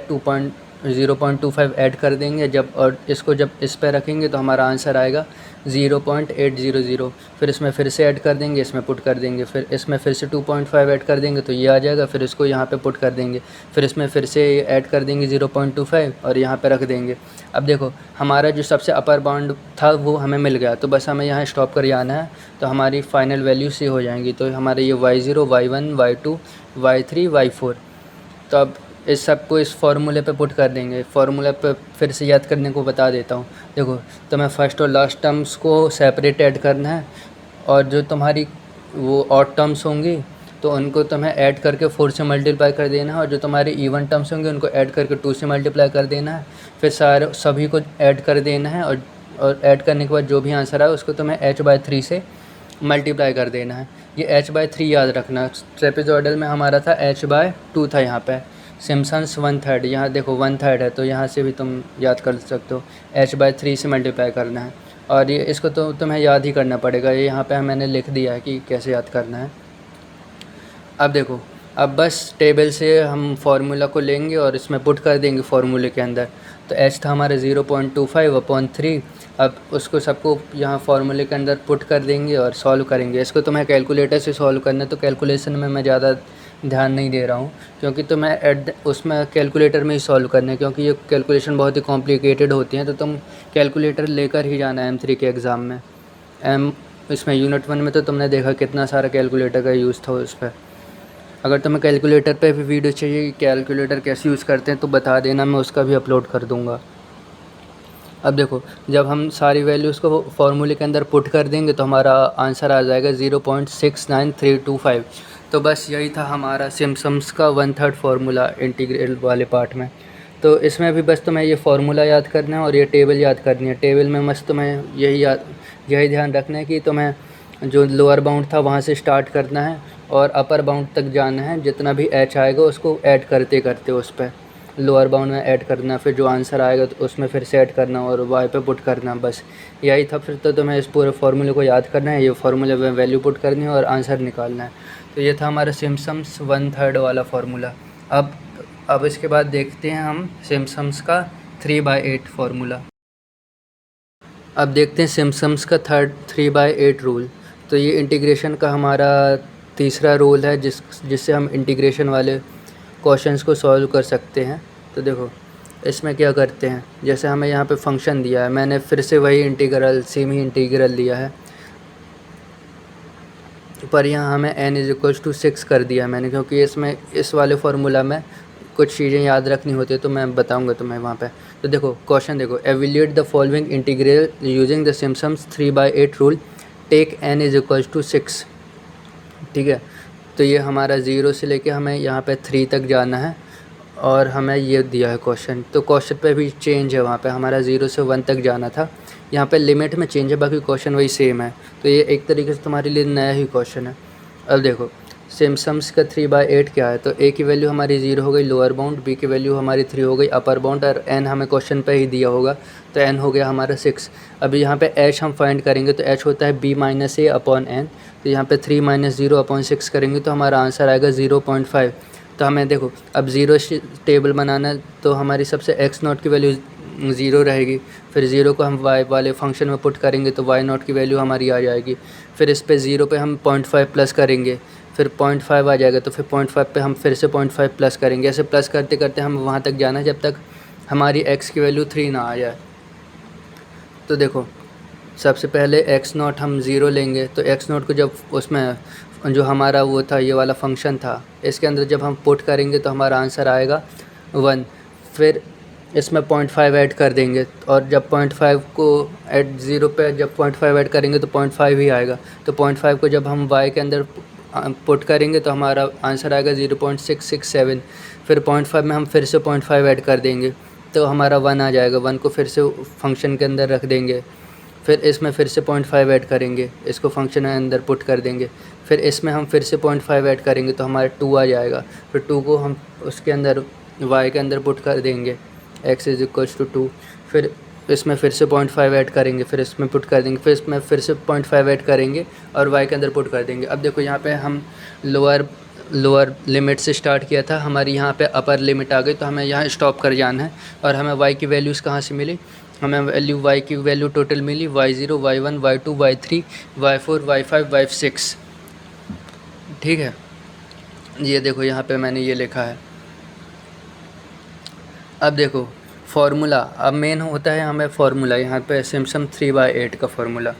0.25 ऐड कर देंगे जब, और इसको जब इस पर रखेंगे तो हमारा आंसर आएगा 0.800। फिर इसमें फिर से ऐड कर देंगे, इसमें पुट कर देंगे, फिर इसमें फिर से 2.5 ऐड कर देंगे तो ये आ जाएगा, फिर इसको यहाँ पे पुट कर देंगे, फिर इसमें फिर से ऐड कर देंगे 0.25 और यहाँ पे रख देंगे। अब देखो हमारा जो सबसे अपर बाउंड था वो हमें मिल गया, तो बस हमें यहाँ स्टॉप कर आना है, तो हमारी फाइनल वैल्यू से हो जाएंगी। तो हमारे ये y0, y1, y2, y3, y4। तो अब इस सब को इस फार्मूले पे पुट कर देंगे। फार्मूले पे फिर से याद करने को बता देता हूँ। देखो तुम्हें फर्स्ट और लास्ट टर्म्स को सेपरेट ऐड करना है, और जो तुम्हारी वो ऑड टर्म्स होंगी तो उनको तुम्हें ऐड करके 4 से मल्टीप्लाई कर देना है, और जो तुम्हारे इवन टर्म्स होंगे उनको ऐड करके 2 से मल्टीप्लाई कर देना है। फिर सभी को ऐड कर देना है, और ऐड करने के बाद जो भी आंसर आए उसको तुम्हें h/3 से मल्टीप्लाई कर देना है। ये h/3 याद रखना। ट्रेपेज़ोइडल में हमारा था h/2 था, यहाँ पे सिम्पसन्स 1/3, यहाँ देखो 1/3 है तो यहाँ से भी तुम याद कर सकते हो, h/3 से मल्टीप्लाई करना है। और ये इसको तो तुम्हें याद ही करना पड़ेगा, ये यहाँ पे मैंने लिख दिया है कि कैसे याद करना है। अब देखो अब बस टेबल से हम फार्मूला को लेंगे और इसमें पुट कर देंगे फार्मूले के अंदर। तो h था हमारा 0.25/3। अब उसको सबको यहाँ फार्मूले के अंदर पुट कर देंगे और सॉल्व करेंगे। इसको तुम्हें कैलकुलेटर से सॉल्व करना है, तो कैलकुलेशन में मैं ज़्यादा ध्यान नहीं दे रहा हूँ, क्योंकि तुम्हें उसमें कैलकुलेटर में ही सॉल्व करना है, क्योंकि ये कैलकुलेशन बहुत ही कॉम्प्लिकेटेड होती हैं। तो तुम कैलकुलेटर लेकर ही जाना है M3 के एग्ज़ाम में। इसमें यूनिट 1 में तो तुमने देखा कितना सारा कैलकुलेटर का यूज़ था उस पर। अगर तुम्हें कैलकुलेटर पे भी वीडियो चाहिए कि कैलकुलेटर कैसे यूज़ करते हैं तो बता देना, मैं उसका भी अपलोड कर दूँगा। अब देखो जब हम सारी वैल्यूज़ को फार्मूले के अंदर पुट कर देंगे तो हमारा आंसर आ जाएगा 0.69325। तो बस यही था हमारा सिम्पसन्स का 1/3 फार्मूला इंटीग्रल वाले पार्ट में। तो इसमें भी बस तुम्हें ये फार्मूला याद करना है और ये टेबल याद करनी है। टेबल में मस्त तुम्हें यही ध्यान रखना है कि तुम्हें जो लोअर बाउंड था वहाँ से स्टार्ट करना है और अपर बाउंड तक जाना है। जितना भी h आएगा उसको ऐड करते करते उस पर लोअर बाउंड में ऐड करना, फिर जो आंसर आएगा तो उसमें फिर से ऐड करना और y पे पुट करना। बस यही था। फिर तो तुम्हें इस पूरे फार्मूले को याद करना है, ये फार्मूले में वैल्यू पुट करनी है और आंसर निकालना है। तो ये था हमारा सिम्पसन्स 1/3 वाला फार्मूला। अब इसके बाद देखते हैं हम सिम्पसन्स का 3/8 फार्मूला। अब देखते हैं सिम्पसन्स का 3/8 रूल। तो ये इंटीग्रेशन का हमारा तीसरा रूल है जिससे हम इंटीग्रेशन वाले क्वेश्चंस को सॉल्व कर सकते हैं। तो देखो इसमें क्या करते हैं, जैसे हमें यहाँ पे फंक्शन दिया है, मैंने फिर से वही इंटीग्रल सेमी इंटीग्रल लिया है, पर यहाँ हमें n=6 कर दिया मैंने, क्योंकि इसमें इस वाले फार्मूला में कुछ चीज़ें याद रखनी होती है तो मैं बताऊंगा तुम्हें वहाँ पे। तो देखो क्वेश्चन देखो, evaluate the following integral using the Simpson's 3/8 rule, take n=6। ठीक है, तो ये हमारा 0 से लेके हमें यहाँ पे 3 तक जाना है और हमें ये दिया है क्वेश्चन। तो क्वेश्चन पे भी चेंज है, वहाँ पे हमारा 0 से 1 तक जाना था, यहाँ पे लिमिट में चेंज है, बाकी क्वेश्चन वही सेम है। तो ये एक तरीके से तुम्हारे लिए नया ही क्वेश्चन है। अब देखो सिम्पसन्स का 3/8 क्या है, तो a की वैल्यू हमारी 0 हो गई लोअर बाउंड, b की वैल्यू हमारी 3 हो गई अपर बाउंड, और n हमें क्वेश्चन पे ही दिया होगा तो n हो गया हमारा 6। अब यहाँ पे h हम फाइंड करेंगे तो h होता है b-a/n, तो यहाँ पे 3 - 0/6 करेंगे तो हमारा आंसर आएगा 0.5। तो हमें देखो अब 0 टेबल बनाना है, तो हमारी सबसे x0 की वैल्यू 0 रहेगी, फिर 0 को हम y वाले फंक्शन में पुट करेंगे तो y0 की वैल्यू हमारी आ जाएगी, फिर इस पे 0 पे हम 0.5 प्लस करेंगे, फिर 0.5 आ जाएगा, तो फिर 0.5 पे हम फिर से 0.5 प्लस करेंगे। ऐसे प्लस करते करते हम वहाँ तक जाना है जब तक हमारी x की वैल्यू 3 ना आ जाए। तो देखो सबसे पहले x0 हम 0 लेंगे, तो x0 को जब उसमें जो हमारा वो था ये वाला फंक्शन था इसके अंदर जब हम पुट करेंगे तो हमारा आंसर आएगा 1। फिर इसमें 0.5 ऐड कर देंगे, और जब 0.5 को एट 0 पे जब 0.5 ऐड करेंगे तो 0.5 ही आएगा। तो 0.5 को जब हम y के अंदर पुट करेंगे तो हमारा आंसर आएगा 0.667। फिर 0.5 में हम फिर से 0.5 ऐड कर देंगे तो हमारा 1 आ जाएगा, 1 को फिर से फंक्शन के अंदर रख देंगे, फिर इसमें फिर से 0.5 ऐड करेंगे, इसको फंक्शन के अंदर पुट कर देंगे, फिर इसमें हम फिर से 0.5 ऐड करेंगे तो हमारा 2 आ जाएगा, फिर 2 को हम उसके अंदर y के अंदर पुट कर देंगे x=2, फिर इसमें फिर से 0.5 ऐड करेंगे, फिर इसमें पुट कर देंगे, फिर इसमें फिर से 0.5 ऐड करेंगे और y के अंदर पुट कर देंगे। अब देखो यहाँ पे हम लोअर लिमिट से स्टार्ट किया था, हमारी यहाँ पे अपर लिमिट आ गई, तो हमें यहाँ स्टॉप कर जाना है। और हमें y की वैल्यूज़ कहाँ से मिली, हमें y की वैल्यू टोटल मिली y0 y1 y2 y3 y4 y5 y6। ठीक है, ये देखो यहाँ पे मैंने ये लिखा है। अब देखो फार्मूला, अब मेन होता है हमें फार्मूला, यहाँ पे सिम्पसन 3/8 का फार्मूला।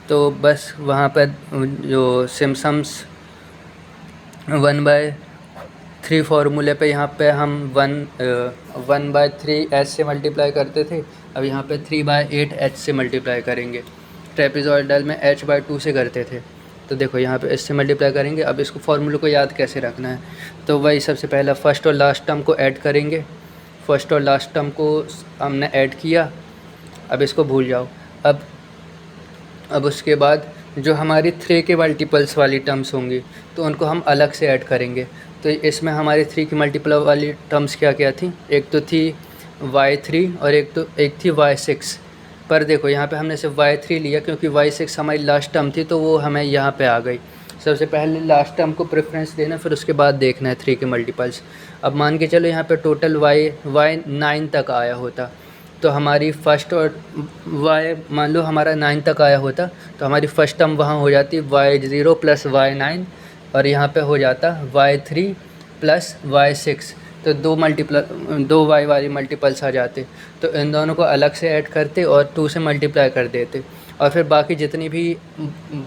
तो बस वहाँ पे जो सिम्पसन्स 1/3 फार्मूले पे यहाँ पे हम 1/3 h से मल्टीप्लाई करते थे, अब यहाँ पे 3/8 h से मल्टीप्लाई करेंगे। ट्रेपेजॉइडल में h/2 से करते थे, तो देखो यहाँ पे इससे मल्टीप्लाई करेंगे। अब इसको फार्मूले को याद कैसे रखना है, तो वही सबसे पहला फर्स्ट और लास्ट टर्म को ऐड करेंगे, फर्स्ट और लास्ट टर्म को हमने ऐड किया, अब इसको भूल जाओ। अब उसके बाद जो हमारी 3 के मल्टीपल्स वाली टर्म्स होंगी तो उनको हम अलग से ऐड करेंगे। तो इसमें हमारी 3 की मल्टीपल वाली टर्म्स क्या क्या थी, एक तो थी y3 और एक थी y6। पर देखो यहाँ पे हमने सिर्फ y3 लिया क्योंकि y6 हमारी लास्ट टर्म थी, तो वो हमें यहाँ पे आ गई। सबसे पहले लास्ट टर्म को प्रेफरेंस देना, फिर उसके बाद देखना है 3 के मल्टीपल्स। अब मान के चलो यहाँ पे टोटल y 9 तक आया होता, तो हमारी फ़र्स्ट और y मान लो हमारा 9 तक आया होता, तो हमारी फ़र्स्ट टर्म वहाँ हो जाती y0 + y9, और यहाँ पे हो जाता y3 + y6। तो दो y वाली मल्टीपल्स आ जाते, तो इन दोनों को अलग से ऐड करते और 2 से मल्टीप्लाई कर देते, और फिर बाकी जितनी भी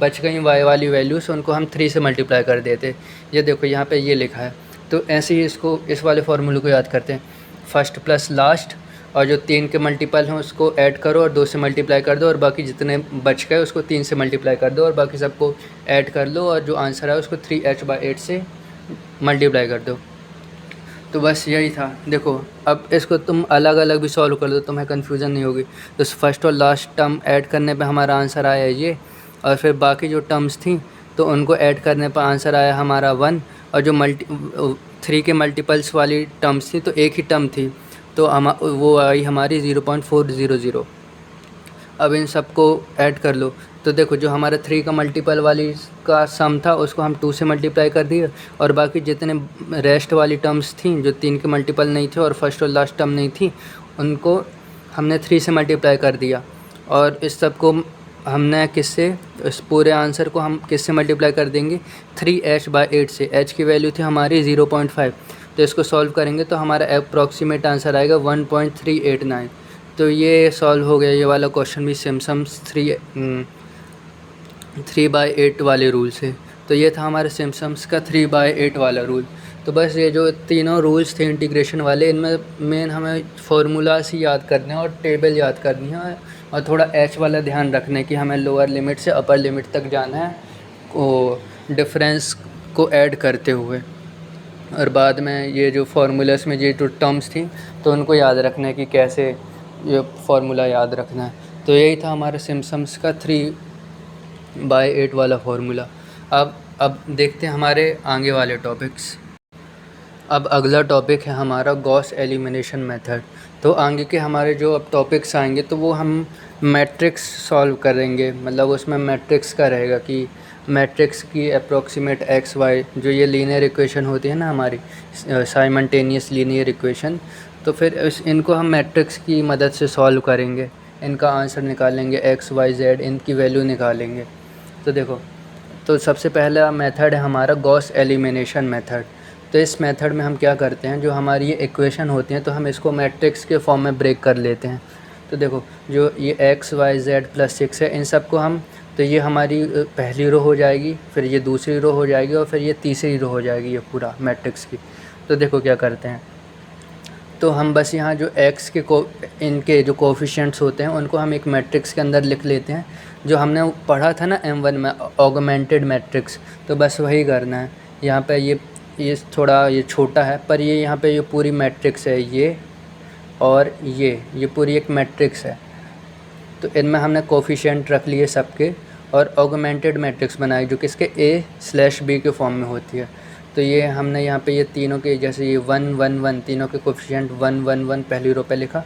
बच गई y वाली वैल्यूज़ उनको हम 3 से मल्टीप्लाई कर देते। ये देखो यहाँ पे ये लिखा है। तो ऐसे ही इसको इस वाले फार्मूले को याद करते हैं, फर्स्ट प्लस लास्ट, और जो 3 के मल्टीपल हैं उसको ऐड करो और 2 से मल्टीप्लाई कर दो, और बाकी जितने बच गए उसको 3 से मल्टीप्लाई कर दो, और बाकी सबको ऐड कर लो, और जो आंसर है उसको 3h/8 से मल्टीप्लाई कर दो। तो बस यही था। देखो अब इसको तुम अलग अलग भी सॉल्व कर दो, तुम्हें कन्फ्यूज़न नहीं होगी। तो फर्स्ट और लास्ट टर्म ऐड करने पे हमारा आंसर आया ये, और फिर बाकी जो टर्म्स थी तो उनको ऐड करने पर आंसर आया हमारा 1, और जो 3 के मल्टीपल्स वाली टर्म्स थी तो एक ही टर्म थी, तो वो आई हमारी 0.400। अब इन सबको ऐड कर लो, तो देखो जो हमारा 3 का मल्टीपल वाली का सम था उसको हम 2 से मल्टीप्लाई कर दिए, और बाकी जितने रेस्ट वाली टर्म्स थी जो 3 के मल्टीपल नहीं थे और फर्स्ट और लास्ट टर्म नहीं थी उनको हमने 3 से मल्टीप्लाई कर दिया, और इस सब को हमने किससे इस पूरे आंसर को हम किससे मल्टीप्लाई कर देंगे 3h/8 से। h की वैल्यू थी हमारी 0.5, तो इसको सॉल्व करेंगे तो हमारा अप्रॉक्सीमेट आंसर आएगा 1.389। तो ये सॉल्व हो गया ये वाला क्वेश्चन भी सिम्पसन्स 3/8 वाले रूल से। तो ये था हमारे सिम्पसन्स का 3/8 वाला रूल। तो बस ये जो तीनों रूल्स थे इंटीग्रेशन वाले, इनमें मेन हमें फार्मूलास ही याद करने हैं और टेबल याद करनी है, और थोड़ा h वाला ध्यान रखना है कि हमें लोअर लिमिट से अपर लिमिट तक जाना है वो डिफरेंस को ऐड करते हुए। और बाद में ये जो फार्मूलास में ये जो टर्म्स थी तो उनको याद रखना है कि कैसे ये फार्मूला याद रखना है। तो यही था हमारा सिम्पसन्स का 3/8 वाला फार्मूला। अब देखते हैं हमारे आगे वाले टॉपिक्स। अब अगला टॉपिक है हमारा गॉस एलिमिनेशन मेथड। तो आगे के हमारे जो अब टॉपिक्स आएंगे तो वो हम मैट्रिक्स सॉल्व करेंगे, मतलब उसमें मैट्रिक्स का रहेगा कि मैट्रिक्स की अप्रॉक्सीमेट एक्स वाई, जो ये लीनियर इक्वेशन होती है ना हमारी साइमल्टेनियस लीनियर इक्वेशन, तो फिर इनको हम मैट्रिक्स की मदद से सॉल्व करेंगे, इनका आंसर निकालेंगे, एक्स वाई जेड इनकी वैल्यू निकालेंगे। तो देखो, तो सबसे पहला मेथड है हमारा गॉस एलिमिनेशन मेथड। तो इस मेथड में हम क्या करते हैं, जो हमारी ये इक्वेशन होती हैं तो हम इसको मैट्रिक्स के फॉर्म में ब्रेक कर लेते हैं। तो देखो, जो ये एक्स वाई जेड प्लस 6 है, इन सब को हम, तो ये हमारी पहली रो हो जाएगी, फिर ये दूसरी रो हो जाएगी और फिर ये तीसरी रो हो जाएगी, ये पूरा मैट्रिक्स की। तो देखो क्या करते हैं, तो हम बस यहाँ जो एक्स के इनके जो कोफिशिएंट्स होते हैं उनको हम एक मैट्रिक्स के अंदर लिख लेते हैं, जो हमने पढ़ा था ना M1 में ऑगमेंटेड मैट्रिक्स। तो बस वही करना है। यहाँ पे ये थोड़ा ये छोटा है, पर ये यहाँ पे ये पूरी मैट्रिक्स है, ये और ये पूरी एक मैट्रिक्स है। तो इनमें हमने कोफिशिएंट रख लिए सबके और ऑगमेंटेड मैट्रिक्स बनाई जो किसके A/B के फॉर्म में होती है। तो ये हमने यहाँ पे ये तीनों के, जैसे ये 1 1 1, तीनों के कोफिशिएंट 1 1 1 पहली रो पे लिखा,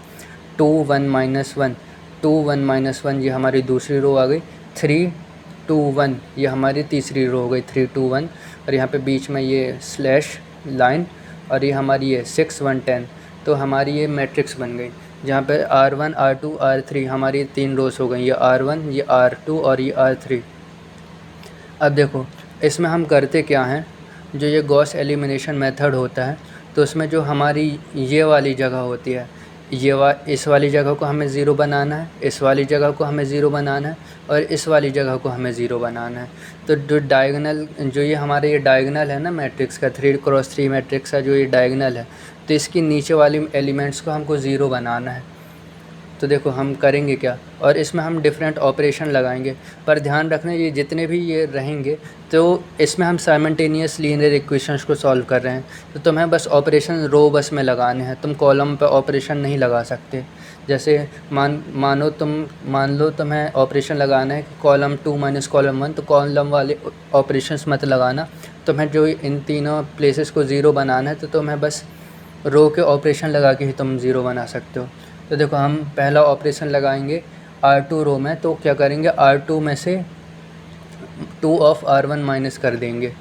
2 1 -1 2 1 -1 ये हमारी दूसरी रो आ गई, 3 2 1 ये हमारी तीसरी रो हो गई, 3 2 1, और यहाँ पे बीच में ये स्लैश लाइन, और ये हमारी ये 6 1 10। तो हमारी ये मैट्रिक्स बन गई, जहाँ पे R1 R2 R3 हमारी 3 रोज हो गई, ये R1 ये R2 और ये R3। अब देखो इसमें हम करते क्या हैं, जो ये गॉस एलिमिनेशन मेथड होता है तो उसमें जो हमारी ये वाली जगह होती है, इस वाली जगह को हमें ज़ीरो बनाना है, इस वाली जगह को हमें ज़ीरो बनाना है, और इस वाली जगह को हमें ज़ीरो बनाना है। तो जो डायगोनल, जो ये हमारे ये डायगोनल है ना मैट्रिक्स का, 3x3 मैट्रिक्स का जो ये डायगोनल है, तो इसकी नीचे वाली एलिमेंट्स को हमको ज़ीरो बनाना है। तो देखो हम करेंगे क्या, और इसमें हम डिफरेंट ऑपरेशन लगाएंगे, पर ध्यान रखना ये जितने भी ये रहेंगे तो इसमें हम साइमल्टेनियस लीनियर इक्वेशंस को सॉल्व कर रहे हैं, तो तुम्हें बस ऑपरेशन रो बस में लगाने हैं, तुम कॉलम पे ऑपरेशन नहीं लगा सकते। जैसे मान लो तुम्हें ऑपरेशन लगाना है कि कॉलम 2 माइनस कॉलम 1, तो कॉलम वाले ऑपरेशंस मत लगाना, तुम्हें जो इन तीनों प्लेसेस को ज़ीरो बनाना है तो तुम्हें बस रो के ऑपरेशन लगा के ही तुम ज़ीरो बना सकते हो। तो देखो हम पहला ऑपरेशन लगाएंगे R2 रो में, तो क्या करेंगे, R2 में से 2 ऑफ R1 माइनस कर देंगे,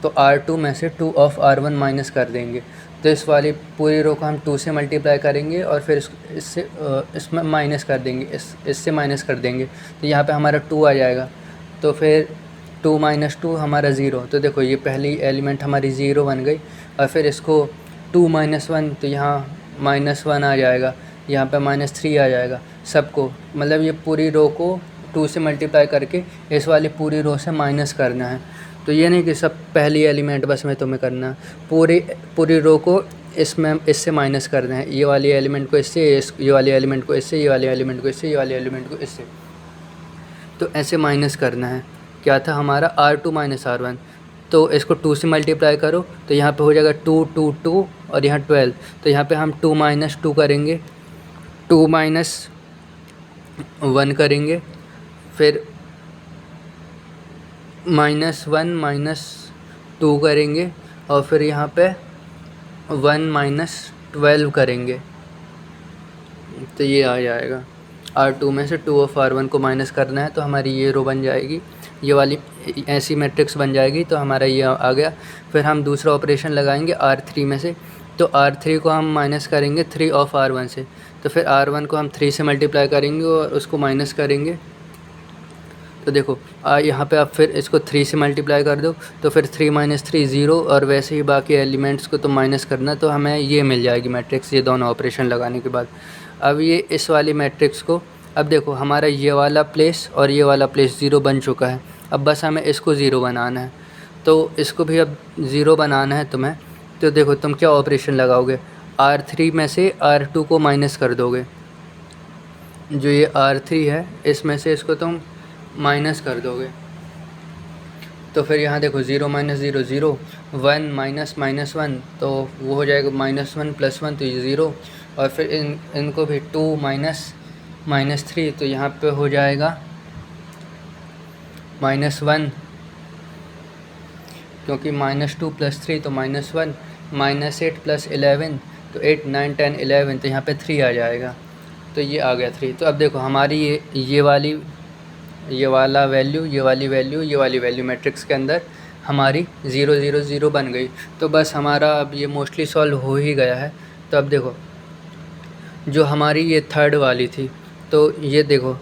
तो R2 में से 2 ऑफ R1 माइनस कर देंगे, तो इस वाली पूरी रो को हम 2 से मल्टीप्लाई करेंगे और फिर इसमें माइनस कर देंगे, इससे माइनस कर देंगे, तो यहाँ पे हमारा 2 आ जाएगा, तो फिर 2 - 2 हमारा 0। तो देखो ये पहली एलिमेंट हमारी 0 बन गई, और फिर इसको 2 - 1, तो यहाँ -1 आ जाएगा, यहाँ पे -3 आ जाएगा सबको, मतलब ये पूरी रो को 2 से मल्टीप्लाई करके इस वाली पूरी रो से माइनस करना है। तो ये नहीं कि सब पहली एलिमेंट बस में तुम्हें करना है, पूरी रो को इससे माइनस करना है, ये वाली एलिमेंट को इससे, ये वाली एलिमेंट को इससे, ये वाली एलिमेंट को इससे, ये वाली एलिमेंट को इससे, तो ऐसे माइनस करना है। क्या था हमारा R2 - R1, तो इसको 2 से मल्टीप्लाई करो तो यहाँ पे हो जाएगा 2 2 2 और यहाँ 12, तो यहाँ पे हम 2 - 2 करेंगे, 2 - 1 करेंगे, फिर -1 - 2 करेंगे, और फिर यहाँ पे 1 - 12 करेंगे, तो ये आ जाएगा। R2 में से 2 ऑफ R1 को माइनस करना है तो हमारी ये रो बन जाएगी, ये वाली ऐसी मैट्रिक्स बन जाएगी, तो हमारा ये आ गया। फिर हम दूसरा ऑपरेशन लगाएंगे R3 में से, तो R3 को हम माइनस करेंगे 3 ऑफ R1 से, तो फिर R1 को हम 3 से मल्टीप्लाई करेंगे और उसको माइनस करेंगे, तो देखो यहाँ पे आप फिर इसको 3 से मल्टीप्लाई कर दो तो फिर 3 माइनस 3 ज़ीरो, और वैसे ही बाकी एलिमेंट्स को तो माइनस करना, तो हमें ये मिल जाएगी मैट्रिक्स, ये दोनों ऑपरेशन लगाने के बाद। अब ये इस वाली मैट्रिक्स को, अब देखो हमारा ये वाला प्लेस और ये वाला प्लेस ज़ीरो बन चुका है। अब बस हमें इसको ज़ीरो बनाना है, तो इसको भी अब ज़ीरो बनाना है तुम्हें। तो देखो तुम क्या ऑपरेशन लगाओगे, R3 में से R2 को माइनस कर दोगे, जो ये R3 है इसमें से इसको तुम माइनस कर दोगे। तो फिर यहाँ देखो 0 माइनस 0 0, 1 माइनस माइनस 1, तो वो हो जाएगा -1 + 1, तो ये 0। और फिर इनको भी 2 माइनस माइनस 3, तो यहाँ पे हो जाएगा -1, क्योंकि -2 + 3 तो -1, -8 + 11 तो 8 9 10 11, तो यहाँ पे 3 आ जाएगा, तो ये आ गया 3। तो अब देखो हमारी ये वाला वैल्यू, ये वाली वैल्यू, ये वाली वैल्यू मैट्रिक्स के अंदर हमारी 0 0 0 बन गई। तो बस हमारा अब ये मोस्टली सॉल्व हो ही गया है। तो अब देखो जो हमारी ये थर्ड वाली थी, तो ये देखो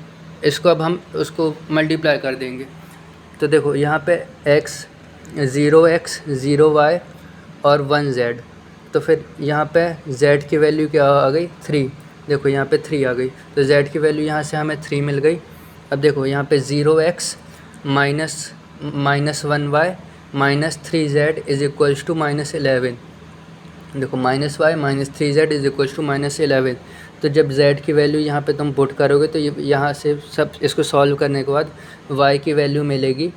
इसको अब हम उसको मल्टीप्लाई कर देंगे। तो देखो यहाँ पे x 0x 0y और 1z, तो फिर यहाँ पे z की वैल्यू क्या आ गई 3। देखो यहाँ पे 3 आ गई, तो z की वैल्यू यहाँ से हमें 3 मिल गई। अब देखो यहाँ पे 0x minus 1y minus 3z is equals to -11। देखो -y - 3z is equals to -11। तो जब z की वैल्यू यहाँ पे तुम पुट करोगे तो ये यहाँ से सब इसको सॉल्व करने के बाद y की वैल्यू मिलेगी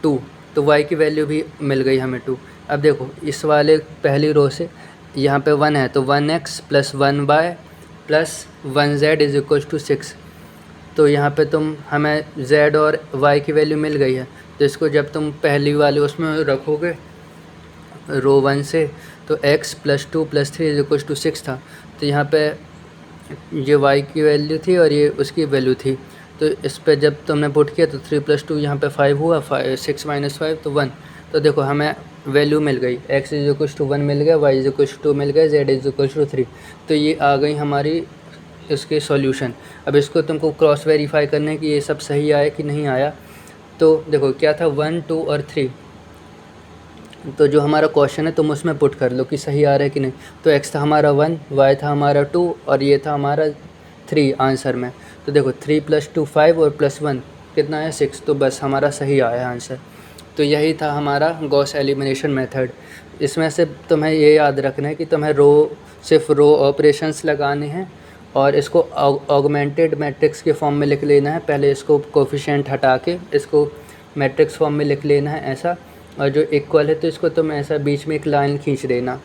2, तो y की वैल्यू भी मिल गई हमें 2। अब देखो इस वाले पहली रो से यहाँ पे 1 है, तो 1x + 1y + 1z is equals to 6। तो यहाँ पे तुम हमें z और y की वैल्यू मिल गई है, तो इसको जब तुम पहली वाले उसमें रखोगे रो 1 से, तो x + 2 + 3 इज इक्वल्स टू 6 था। तो यहाँ पे ये y की वैल्यू थी और ये उसकी वैल्यू थी, तो इस पे जब तुमने पुट किया तो 3 + 2 यहाँ पे 5 हुआ, 6 - 5 तो 1। तो देखो हमें वैल्यू मिल गई, x इज इक्वल्स टू 1 मिल गया, y इज इक्वल्स टू 2 मिल गया, z इज इक्वल्स टू 3। तो ये आ गई हमारी इसके सॉल्यूशन। अब इसको तुमको क्रॉस वेरीफाई करना है कि ये सब सही आया कि नहीं आया। तो देखो क्या था 1 2 और 3, तो जो हमारा क्वेश्चन है तुम उसमें पुट कर लो कि सही आ रहा है कि नहीं। तो x था हमारा 1, y था हमारा 2 और ये था हमारा 3 आंसर में। तो देखो 3 + 2 5 और +1 कितना है 6, तो बस हमारा सही आया आंसर। तो यही था हमारा गॉस एलिमिनेशन मेथड। इसमें से तुम्हें ये याद रखना है कि तुम्हें सिर्फ रो ऑपरेशंस लगाने हैं और इसको ऑगमेंटेड मैट्रिक्स के फॉर्म में लिख लेना है। पहले इसको कोफिशिएंट हटा के इसको मैट्रिक्स फॉर्म में लिख लेना है ऐसा, और जो इक्वल है तो इसको तुम ऐसा बीच में एक लाइन खींच देना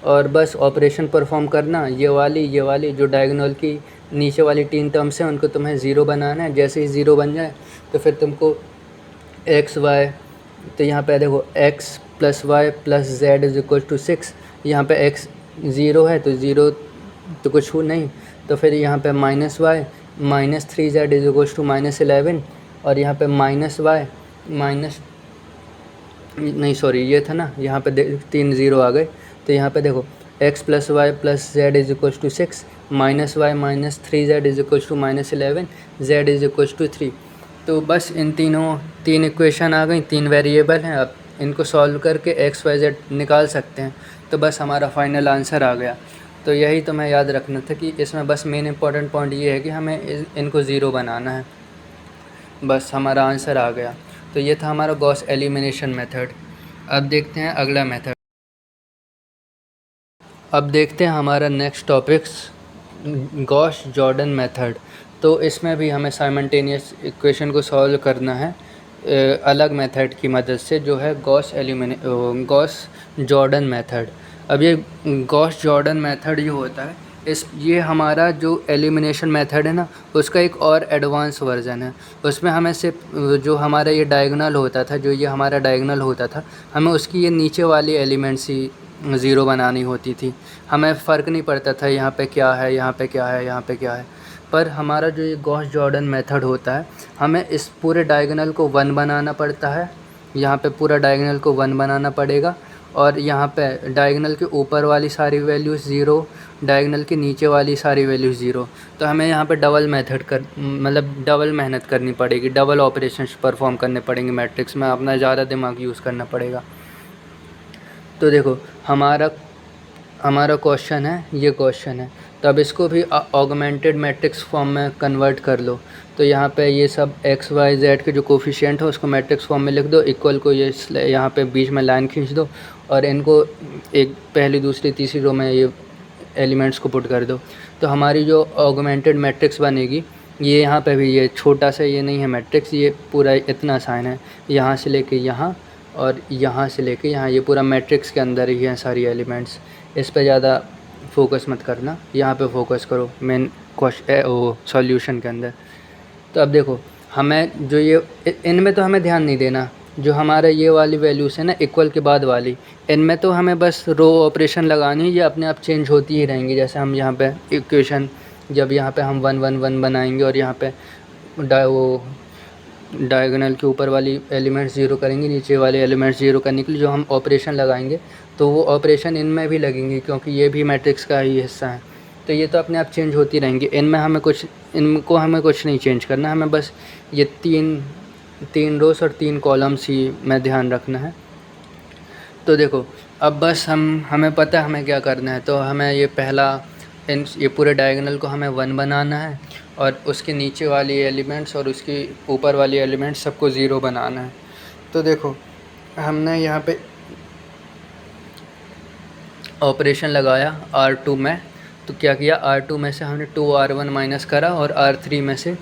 और बस ऑपरेशन परफॉर्म करना। ये वाली जो डायगोनल की नीचे वाली 3 टर्म्स हैं उनको तुम्हें ज़ीरो बनाना है। जैसे ही ज़ीरो बन जाए तो फिर तुमको x y, तो यहाँ पे देखो x + y + z is equal to 6। यहाँ पे x 0 है तो 0 तो कुछ हो नहीं, तो फिर यहाँ पे -y - 3z is equal to -11, और यहाँ पे -y माइनस नहीं सॉरी ये था ना, यहाँ पे 3 0 आ गए। तो यहाँ पे देखो x + y + z is equal to 6, -y - 3z is equal to -11, z is equal to 3। तो बस इन 3 इक्वेशन आ गई, 3 वेरिएबल हैं। अब इनको सॉल्व करके x y z निकाल सकते हैं, तो बस हमारा फाइनल आंसर आ गया। तो यही तुम्हें याद रखना था कि इसमें बस मेन इंपॉर्टेंट पॉइंट ये है कि हमें इनको ज़ीरो बनाना है, बस हमारा आंसर आ गया। तो ये था हमारा गॉस एलिमिनेशन मेथड। अब देखते हैं अगला मेथड। अब देखते हैं हमारा next topics Gauss Jordan method. तो इसमें भी हमें साइमल्टेनियस इक्वेशन को सॉल्व करना है अलग मेथड की मदद से, जो है गॉस जॉर्डन मेथड। अब ये गॉस जॉर्डन मेथड जो होता है ये हमारा जो एलिमिनेशन मेथड है ना उसका एक और एडवांस वर्जन है। उसमें हमें सिर्फ जो हमारा ये डायगोनल होता था, जो ये हमारा डायगोनल होता था, हमें उसकी ये नीचे वाली एलिमेंट्स ही ज़ीरो बनानी होती थी। हमें फ़र्क नहीं पड़ता था यहाँ पे क्या है, यहाँ पे क्या है, यहाँ पे क्या है। पर हमारा जो ये गॉस जॉर्डन मेथड होता है, हमें इस पूरे डायगोनल को 1 बनाना पड़ता है। यहाँ पे पूरा डायगोनल को 1 बनाना पड़ेगा, और यहाँ पे डायगोनल के ऊपर वाली सारी वैल्यूज़ ज़ीरो, डायगोनल के नीचे वाली सारी वैल्यूज़ ज़ीरो। तो हमें यहाँ पे डबल मेथड डबल मेहनत करनी पड़ेगी, डबल ऑपरेशंस परफॉर्म करने पड़ेंगे मैट्रिक्स में, अपना ज़्यादा दिमाग यूज़ करना पड़ेगा। तो देखो हमारा क्वेश्चन है, ये क्वेश्चन है, तो अब इसको भी ऑगमेंटेड मैट्रिक्स फॉर्म में कन्वर्ट कर लो। तो यहाँ पे ये सब एक्स वाई जेड के जो कोफिशिएंट हो उसको मैट्रिक्स फॉर्म में लिख दो, इक्वल को ये यहाँ पे बीच में लाइन खींच दो और इनको एक पहली दूसरी तीसरी रो में ये एलिमेंट्स को पुट कर दो। तो हमारी जो ऑगमेंटेड मैट्रिक्स बनेगी, ये यहाँ पे भी ये छोटा सा ये नहीं है मैट्रिक्स, ये पूरा इतना साइन है, यहाँ से लेके यहाँ और यहाँ से लेके यहाँ, ये पूरा मैट्रिक्स के अंदर ही हैं सारी एलिमेंट्स। इस पे ज़्यादा फोकस मत करना, यहाँ पे फोकस करो मेन सॉल्यूशन के अंदर। तो अब देखो हमें जो ये इनमें तो हमें ध्यान नहीं देना, जो हमारा ये वाली वैल्यूज़ है ना इक्वल के बाद वाली, इनमें तो हमें बस रो ऑपरेशन लगानी है, ये अपने आप चेंज होती ही रहेंगी। जैसे हम यहाँ पे इक्वेशन जब यहाँ पे हम 1 1 1 बनाएंगे और यहाँ पे डायगोनल के ऊपर वाली एलिमेंट्स ज़ीरो करेंगे, नीचे वाले एलिमेंट्स ज़ीरो करने के लिए जो हम ऑपरेशन लगाएंगे तो वो ऑपरेशन इनमें भी लगेंगे, क्योंकि ये भी मैट्रिक्स का ही हिस्सा है। तो ये तो अपने आप चेंज होती रहेंगी, इनको हमें कुछ नहीं चेंज करना, हमें बस ये तीन रोस और 3 कॉलम्स ही में ध्यान रखना है। तो देखो अब बस हमें पता है हमें क्या करना है। तो हमें ये पूरे डायगोनल को हमें 1 बनाना है और उसके नीचे वाली एलिमेंट्स और उसकी ऊपर वाली एलिमेंट्स सबको 0 बनाना है। तो देखो हमने यहाँ पे ऑपरेशन लगाया R2 में, तो क्या किया, R2 में से हमने 2R1 माइनस करा और R3 में से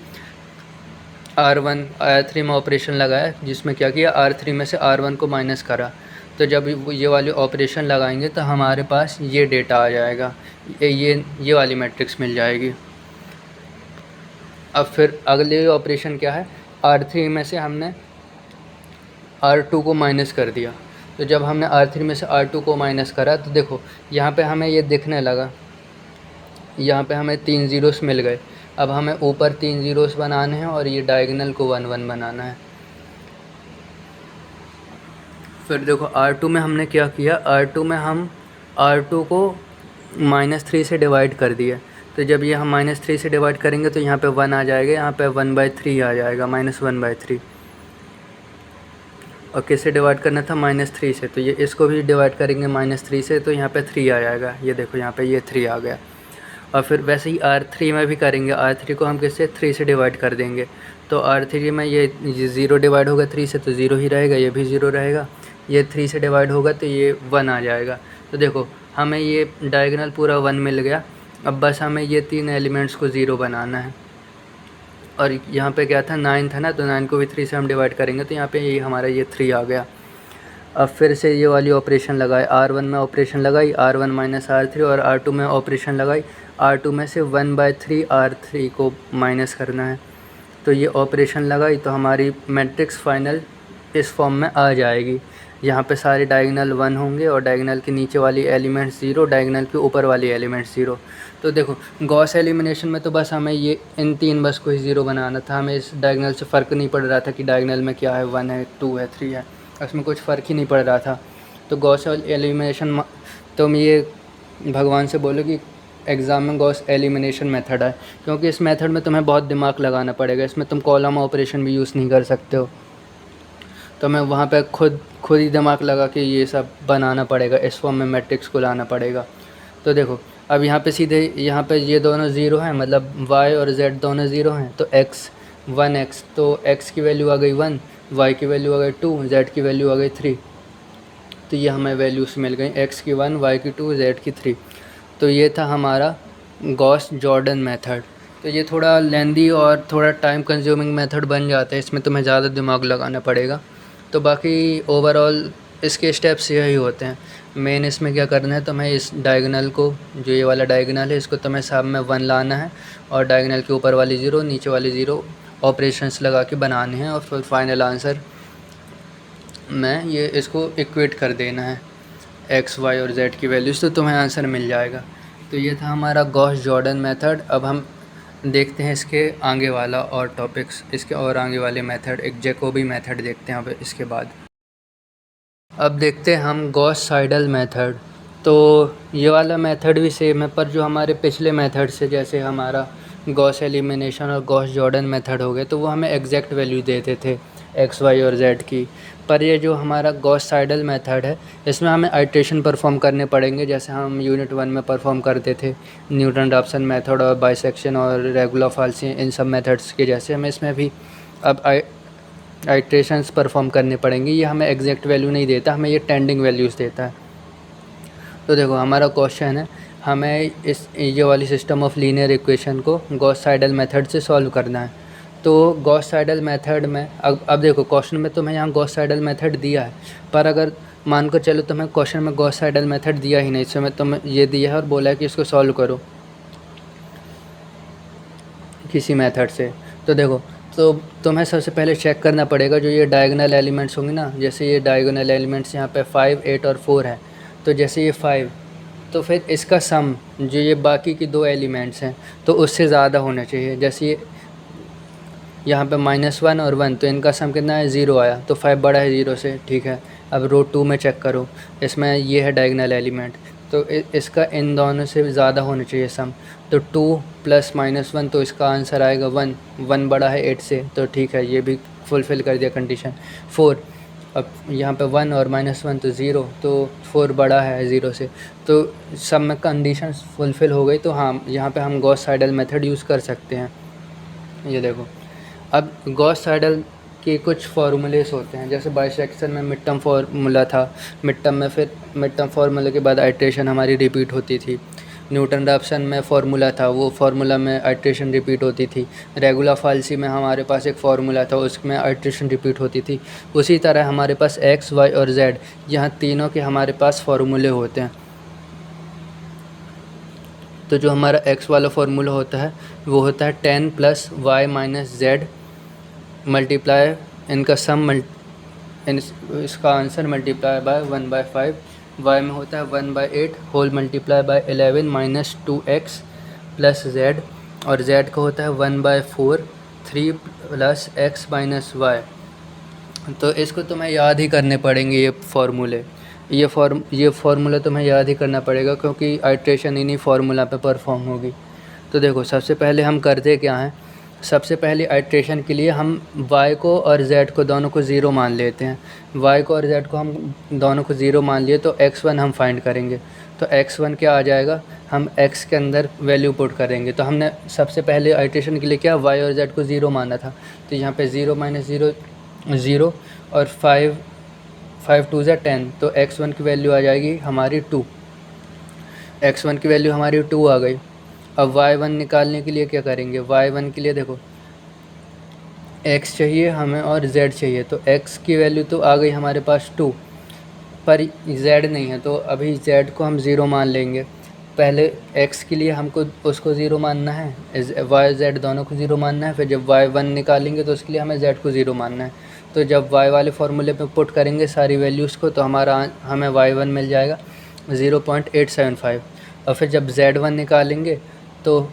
R3 में ऑपरेशन लगाया, जिसमें क्या किया, R3 में से R1 को माइनस करा। तो जब ये वाली ऑपरेशन लगाएंगे तो हमारे पास ये डेटा आ जाएगा, ये वाली मैट्रिक्स मिल जाएगी। अब फिर अगले ऑपरेशन क्या है, R3 में से हमने R2 को माइनस कर दिया। तो जब हमने R3 में से R2 को माइनस करा तो देखो यहाँ पे हमें ये दिखने लगा, यहाँ पे हमें 3 ज़ीरोस मिल गए। अब हमें ऊपर 3 ज़ीरोस बनाने हैं और ये डायगोनल को 1 1 बनाना है। फिर देखो R2 में हमने क्या किया, R2 में हम R2 को -3 से डिवाइड कर दिया। तो जब ये हम -3 से डिवाइड करेंगे तो यहाँ पे 1 आ जाएगा, यहाँ पे 1/3 आ जाएगा, -1/3। और किससे डिवाइड करना था, -3 से, तो ये इसको भी डिवाइड करेंगे -3 से, तो यहाँ पे 3 आ जाएगा। ये देखो यहाँ पे ये 3 आ गया। और फिर वैसे ही R3 में भी करेंगे, R3 को हम किससे 3 से डिवाइड कर देंगे। तो R3 में ये 0 डिवाइड होगा 3 से तो 0 ही रहेगा, ये भी 0 रहेगा। ये 3 से डिवाइड होगा तो ये 1 आ जाएगा। तो देखो हमें ये डायगोनल पूरा 1 मिल गया। अब बस हमें ये 3 एलिमेंट्स को 0 बनाना है। और यहाँ पे क्या था, 9 था ना, तो 9 को भी 3 से हम डिवाइड करेंगे तो यहाँ पे ये हमारा ये 3 आ गया। अब फिर से ये वाली ऑपरेशन लगाए, R1 में ऑपरेशन लगाई, R1 माइनस R3, और R2 में ऑपरेशन लगाई, R2 में से 1/3 R3 को माइनस करना है। तो ये ऑपरेशन लगाई तो हमारी मैट्रिक्स फाइनल इस फॉर्म में आ जाएगी। यहाँ पे सारे डायगोनल 1 होंगे और डायगोनल के नीचे वाली एलिमेंट्स 0, डायगोनल के ऊपर वाली एलिमेंट्स 0। तो देखो गॉस एलिमिनेशन में तो बस हमें ये इन 3 बस को ही 0 बनाना था, हमें इस डायगोनल से फ़र्क नहीं पड़ रहा था कि डायगोनल में क्या है, 1 है, 2 है, 3 है, उसमें कुछ फ़र्क ही नहीं पड़ रहा था। तो गॉस एलिमिनेशन तुम ये भगवान से बोलो कि एग्ज़ाम में गॉस एलिमिनेशन मेथड है, क्योंकि इस मेथड में तुम्हें बहुत दिमाग लगाना पड़ेगा, इसमें तुम कॉलम ऑपरेशन भी यूज़ नहीं कर सकते हो। तो मैं वहाँ पे खुद ही दिमाग लगा कि ये सब बनाना पड़ेगा, इस फॉर्म में मैट्रिक्स को लाना पड़ेगा। तो देखो अब यहाँ पे सीधे यहाँ पे ये दोनों 0 हैं, मतलब y और z दोनों 0 हैं, तो x, तो x की वैल्यू आ गई 1, y की वैल्यू आ गई 2, z की वैल्यू आ गई 3। तो ये हमें वैल्यूज़ मिल गई, x की 1, y की 2, z की 3। तो ये था हमारा गॉस जॉर्डन मेथड। तो ये थोड़ा लेंदी और थोड़ा टाइम कंज्यूमिंग मेथड बन जाता है, इसमें तुम्हें ज़्यादा दिमाग लगाना पड़ेगा। तो बाकी ओवरऑल इसके स्टेप्स यही होते हैं। मेन इसमें क्या करना है, तुम्हें इस डायगोनल को, जो ये वाला डायगोनल है, इसको तुम्हें सब में 1 लाना है और डायगोनल के ऊपर वाली 0, नीचे वाली 0 ऑपरेशंस लगा के बनाने हैं और फिर फाइनल आंसर में ये इसको इक्वेट कर देना है x, y और z की वैल्यूज़, तो तुम्हें आंसर मिल जाएगा। तो ये था हमारा गॉस जॉर्डन मेथड। अब हम देखते हैं इसके आगे वाला और टॉपिक्स, इसके और आगे वाले मेथड, एक जैकोबी मेथड देखते हैं अब इसके बाद। अब देखते हैं हम गॉस साइडल मेथड। तो ये वाला मेथड भी सेम है, पर जो हमारे पिछले मेथड से, जैसे हमारा गॉस एलिमिनेशन और गॉस जॉर्डन मेथड हो गए, तो वो हमें एग्जैक्ट वैल्यू देते थे एक्स वाई और जेड की। पर ये जो हमारा गॉस साइडल मेथड है, इसमें हमें आइट्रेशन परफॉर्म करने पड़ेंगे, जैसे हम यूनिट 1 में परफॉर्म करते थे न्यूटन रैप्सन मेथड और बाइसेक्शन और रेगुलर फाल्सी, इन सब मेथड्स के जैसे हमें इसमें भी अब आइट्रेशंस परफॉर्म करने पड़ेंगे। ये हमें एग्जैक्ट वैल्यू नहीं देता, हमें ये टेंडिंग वैल्यूज़ देता है। तो देखो हमारा क्वेश्चन है, हमें ये वाली सिस्टम ऑफ लीनियर इक्वेशन को गॉस साइडल मेथड से सॉल्व करना है। तो गॉस साइडल मेथड में अब देखो क्वेश्चन में तुम्हें यहाँ गॉस साइडल मेथड दिया है, पर अगर मान कर चलो तुम्हें क्वेश्चन में गॉस साइडल मेथड दिया ही नहीं, इसमें तुम्हें ये दिया है और बोला है कि इसको सॉल्व करो किसी मेथड से। तो देखो, तो तुम्हें सबसे पहले चेक करना पड़ेगा जो ये डायगोनल एलिमेंट्स होंगे ना, जैसे ये डायगोनल एलिमेंट्स यहाँ पे 5, 8 और 4 है। तो जैसे ये 5, तो फिर इसका सम जो ये बाकी की 2 एलिमेंट्स हैं तो उससे ज़्यादा होना चाहिए। जैसे ये यहाँ पे -1 और 1, तो इनका सम कितना है, 0 आया, तो 5 बड़ा है 0 से, ठीक है। अब रो 2 में चेक करो, इसमें ये है डायगोनल एलिमेंट, तो इसका इन दोनों से ज़्यादा होना चाहिए सम। तो 2 + -1, तो इसका आंसर आएगा 1, 1 बड़ा है 8 से, तो ठीक है, ये भी फुलफ़िल कर दिया कंडीशन। 4, अब यहाँ पे 1 और -1 तो 0, तो 4 बड़ा है 0 से, तो सब में कंडीशन फुलफ़िल हो गई। तो हाँ, यहाँ पे हम गॉस साइडल मेथड यूज़ कर सकते हैं। ये देखो, अब गॉस साइडल के कुछ फार्मूलेस होते हैं, जैसे बाइसेक्शन में मिड टर्म फार्मूला था, मिड टर्म में फिर मिड टर्म फार्मूले के बाद आइट्रेशन हमारी रिपीट होती थी। न्यूटन रैप्सन में फार्मूला था, वो फार्मूला में आइट्रेशन रिपीट होती थी। रेगुलर फाल्सी में हमारे पास एक फार्मूला था, उसमें आइट्रेशन रिपीट होती थी। उसी तरह हमारे पास एक्स, वाई और जेड, यहाँ तीनों के हमारे पास फार्मूले होते हैं। तो जो हमारा एक्स वाला फार्मूला होता है वो होता है 10 + y - z मल्टीप्लाई इनका सम इसका आंसर मल्टीप्लाई बाय 1/5। y में होता है 1/8 whole multiply by 11 - 2x + z, और z का होता है 1/4 3 + x - y। तो इसको तुम्हें याद ही करने पड़ेंगे ये फार्मूले, ये फार्मूला तुम्हें याद ही करना पड़ेगा, क्योंकि आइट्रेशन इन्हीं फार्मूला पे परफॉर्म होगी। तो देखो, सबसे पहले हम करते क्या हैं, सबसे पहले आइट्रेशन के लिए हम y को और z को दोनों को 0 मान लेते हैं। y को और z को हम दोनों को 0 मान लिए, तो x1 हम फाइंड करेंगे। तो x1 क्या आ जाएगा, हम x के अंदर वैल्यू पुट करेंगे। तो हमने सबसे पहले आइट्रेशन के लिए क्या, y और z को 0 माना था, तो यहाँ पे 0 - 0 0 और 5 2 = 10, तो x1 की वैल्यू आ जाएगी हमारी 2। x1 की वैल्यू हमारी 2 आ गई। अब y1 निकालने के लिए क्या करेंगे, y1 के लिए देखो x चाहिए हमें और z चाहिए, तो x की वैल्यू तो आ गई हमारे पास 2, पर z नहीं है, तो अभी z को हम 0 मान लेंगे। पहले x के लिए हमको उसको 0 मानना है, y z दोनों को 0 मानना है, फिर जब y1 निकालेंगे तो उसके लिए हमें z को 0 मानना है। तो जब y वाले फार्मूले पे पुट करेंगे सारी वैल्यूज़ को, तो हमें y1 मिल जाएगा 0.875। और फिर जब z1 निकालेंगे तो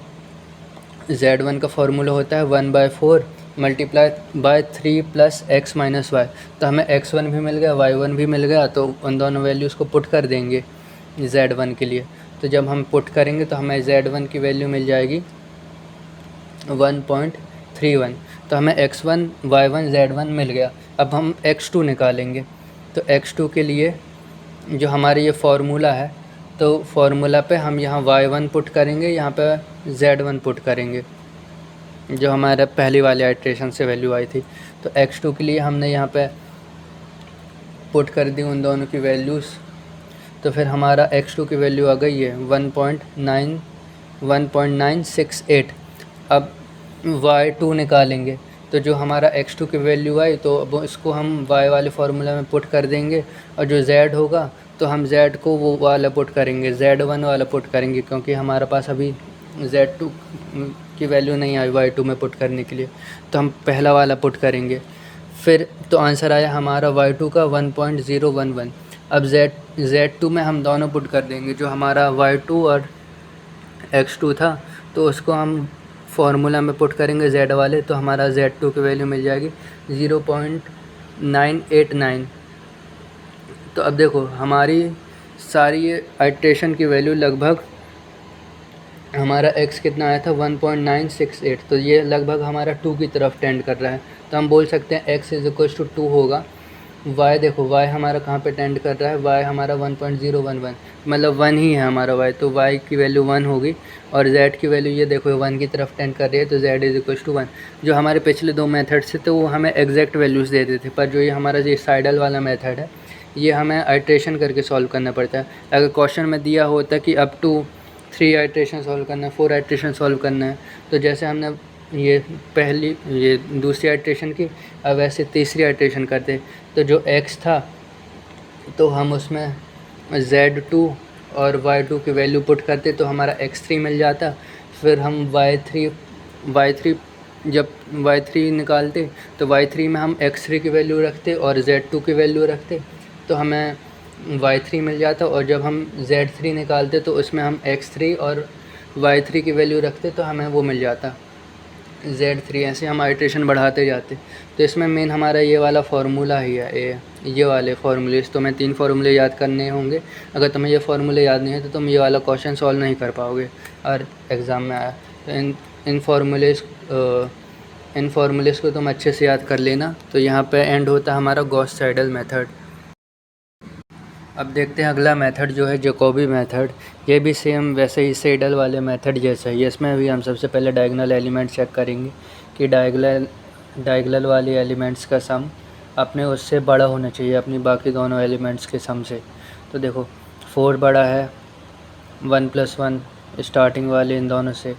z1 का फार्मूला होता है 1/4 मल्टीप्लाई बाय 3 + x - y। तो हमें x1 भी मिल गया, y1 भी मिल गया, तो उन दोनों वैल्यूज़ को पुट कर देंगे z1 के लिए। तो जब हम पुट करेंगे तो हमें z1 की वैल्यू मिल जाएगी 1.31। तो हमें x1, y1, z1 मिल गया। अब हम x2 निकालेंगे। तो x2 के लिए जो हमारे ये फार्मूला है, तो फार्मूला पे हम यहाँ y1 पुट करेंगे, यहाँ पे z1 पुट करेंगे, जो हमारे पहली वाले आइट्रेशन से वैल्यू आई थी। तो x2 के लिए हमने यहाँ पे पुट कर दी उन दोनों की वैल्यूज़, तो फिर हमारा x2 की वैल्यू आ गई है 1.968। अब y2 निकालेंगे, तो जो हमारा x2 की वैल्यू आई, तो अब इसको हम y वाले फार्मूला में पुट कर देंगे, और जो z होगा तो हम z को वो वाला पुट करेंगे, z1 वाला पुट करेंगे, क्योंकि हमारे पास अभी z2 की वैल्यू नहीं आई y2 में पुट करने के लिए, तो हम पहला वाला पुट करेंगे। फिर तो आंसर आया हमारा y2 का 1.011। अब z2 में हम दोनों पुट कर देंगे, जो हमारा y2 और x2 था, तो उसको हम फार्मूला में पुट करेंगे z वाले, तो हमारा z2 की वैल्यू मिल जाएगी 0.989। तो अब देखो हमारी सारी आइट्रेशन की वैल्यू लगभग हमारा x कितना आया था 1.968, तो ये लगभग हमारा 2 की तरफ टेंड कर रहा है। तो हम बोल सकते हैं x इज इक्वल टू 2 होगा। y देखो y हमारा कहाँ पे टेंड कर रहा है, y हमारा 1.011 मतलब 1 ही है हमारा y, तो y की वैल्यू 1 होगी। और z की वैल्यू ये देखो 1 की तरफ टेंड कर रही है, तो z इज इक्वल टू 1। जो हमारे पिछले 2 मेथड से तो वो हमें एग्जैक्ट वैल्यूज़ दे देते थे, पर जो ये हमारा जो साइडल वाला मेथड है ये हमें आइट्रेशन करके सॉल्व करना पड़ता है। अगर क्वेश्चन में दिया होता कि अप टू 3 आइट्रेशन सॉल्व करना है, 4 आइट्रेशन सॉल्व करना है, तो जैसे हमने ये दूसरी आइट्रेशन की, अब वैसे तीसरी आइट्रेशन करते, तो जो x था तो हम उसमें z2 और y2 की वैल्यू पुट करते तो हमारा x3 मिल जाता। फिर हम y3 जब y3 निकालते तो y3 में हम x3 की वैल्यू रखते और z2 की वैल्यू रखते तो हमें y3 मिल जाता। और जब हम z3 निकालते तो उसमें हम x3 और y3 की वैल्यू रखते तो हमें वो मिल जाता z3। ऐसे हम आइट्रेशन बढ़ाते जाते। तो इसमें मेन हमारा ये वाला फार्मूला ही है, ये वाले फार्मूले। तो तुम्हें 3 फार्मूले याद करने होंगे। अगर तुम्हें ये फार्मूले याद नहीं है तो तुम ये वाला क्वेश्चन सॉल्व नहीं कर पाओगे और एग्ज़ाम में आया। तो इन फार्मूलेज़ को तुम अच्छे से याद कर लेना। तो यहाँ पे एंड होता है हमारा गॉस साइडल मेथड। अब देखते हैं अगला मेथड जो है जैकोबी मेथड। ये भी सेम वैसे ही सेडल वाले मेथड जैसा ही है। इसमें भी हम सबसे पहले डायगोनल एलिमेंट चेक करेंगे कि डायगोनल वाले एलिमेंट्स का सम अपने उससे बड़ा होना चाहिए अपनी बाकी दोनों एलिमेंट्स के सम से। तो देखो 4 बड़ा है 1 + 1 स्टार्टिंग वाले इन दोनों से,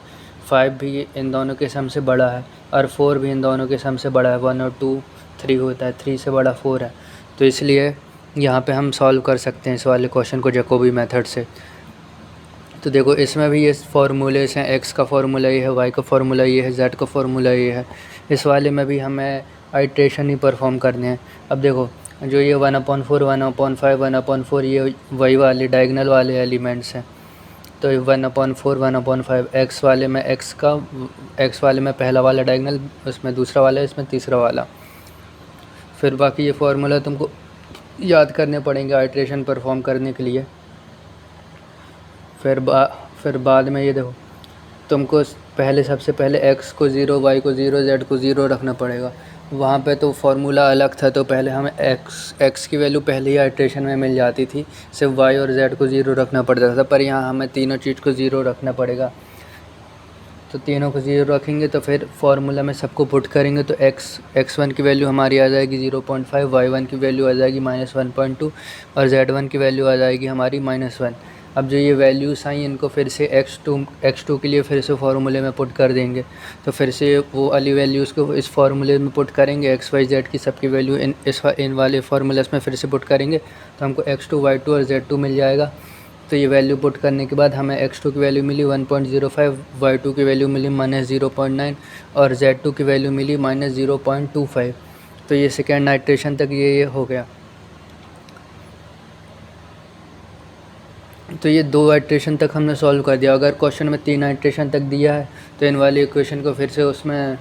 5 भी इन दोनों के सम से बड़ा है और 4 भी इन दोनों के सम से बड़ा है। 1 और 2 3 होता है, 3 से बड़ा 4 है। तो इसलिए यहाँ पे हम सॉल्व कर सकते हैं इस वाले क्वेश्चन को जैकोबी मेथड से। तो देखो इसमें भी ये फार्मूलेस हैं, x का फार्मूला ये है, y का फार्मूला ये है, z का फार्मूला ये है। इस वाले में भी हमें आइट्रेशन ही परफॉर्म करने हैं। अब देखो जो ये 1/4 1/5 1/4 ये वही वाले डायगोनल वाले एलिमेंट्स हैं। तो 1/4 1/5 x वाले में पहला वाला डायगोनल, उसमें दूसरा वाला, इसमें तीसरा वाला। फिर बाकी ये फार्मूला तुमको याद करने पड़ेंगे आइट्रेशन परफॉर्म करने के लिए। फिर बाद में ये देखो तुमको सबसे पहले x को 0, y को 0, z को 0 रखना पड़ेगा। वहाँ पे तो फार्मूला अलग था, तो पहले हमें x की वैल्यू पहले ही आइट्रेशन में मिल जाती थी, सिर्फ y और z को 0 रखना पड़ता था। पर यहाँ हमें तीनों चीज़ को 0 रखना पड़ेगा। तो तीनों को 0 रखेंगे तो फिर फार्मूला में सबको पुट करेंगे तो x1 की वैल्यू हमारी आ जाएगी 0.5, y1 की वैल्यू आ जाएगी -1.2 और z1 की वैल्यू आ जाएगी हमारी -1। अब जो ये वैल्यूज़ आई इनको फिर से x2 के लिए फिर से फार्मूले में पुट कर देंगे। तो फिर से वो वाली वैल्यूज़ को इस फार्मूले में पुट करेंगे, x y z की सबकी वैल्यू इन वाले फार्मूलेस में फिर से पुट करेंगे तो हमको x2 y2 और z2 मिल जाएगा। तो ये वैल्यू पुट करने के बाद हमें x2 की वैल्यू मिली 1.05, y2 की वैल्यू मिली -0.9 और z2 की वैल्यू मिली -0.25। तो ये सेकेंड आइट्रेशन तक ये हो गया। तो ये 2 आइट्रेशन तक हमने सॉल्व कर दिया। अगर क्वेश्चन में 3 आइट्रेशन तक दिया है तो इन वाली इक्वेशन को फिर से उसमें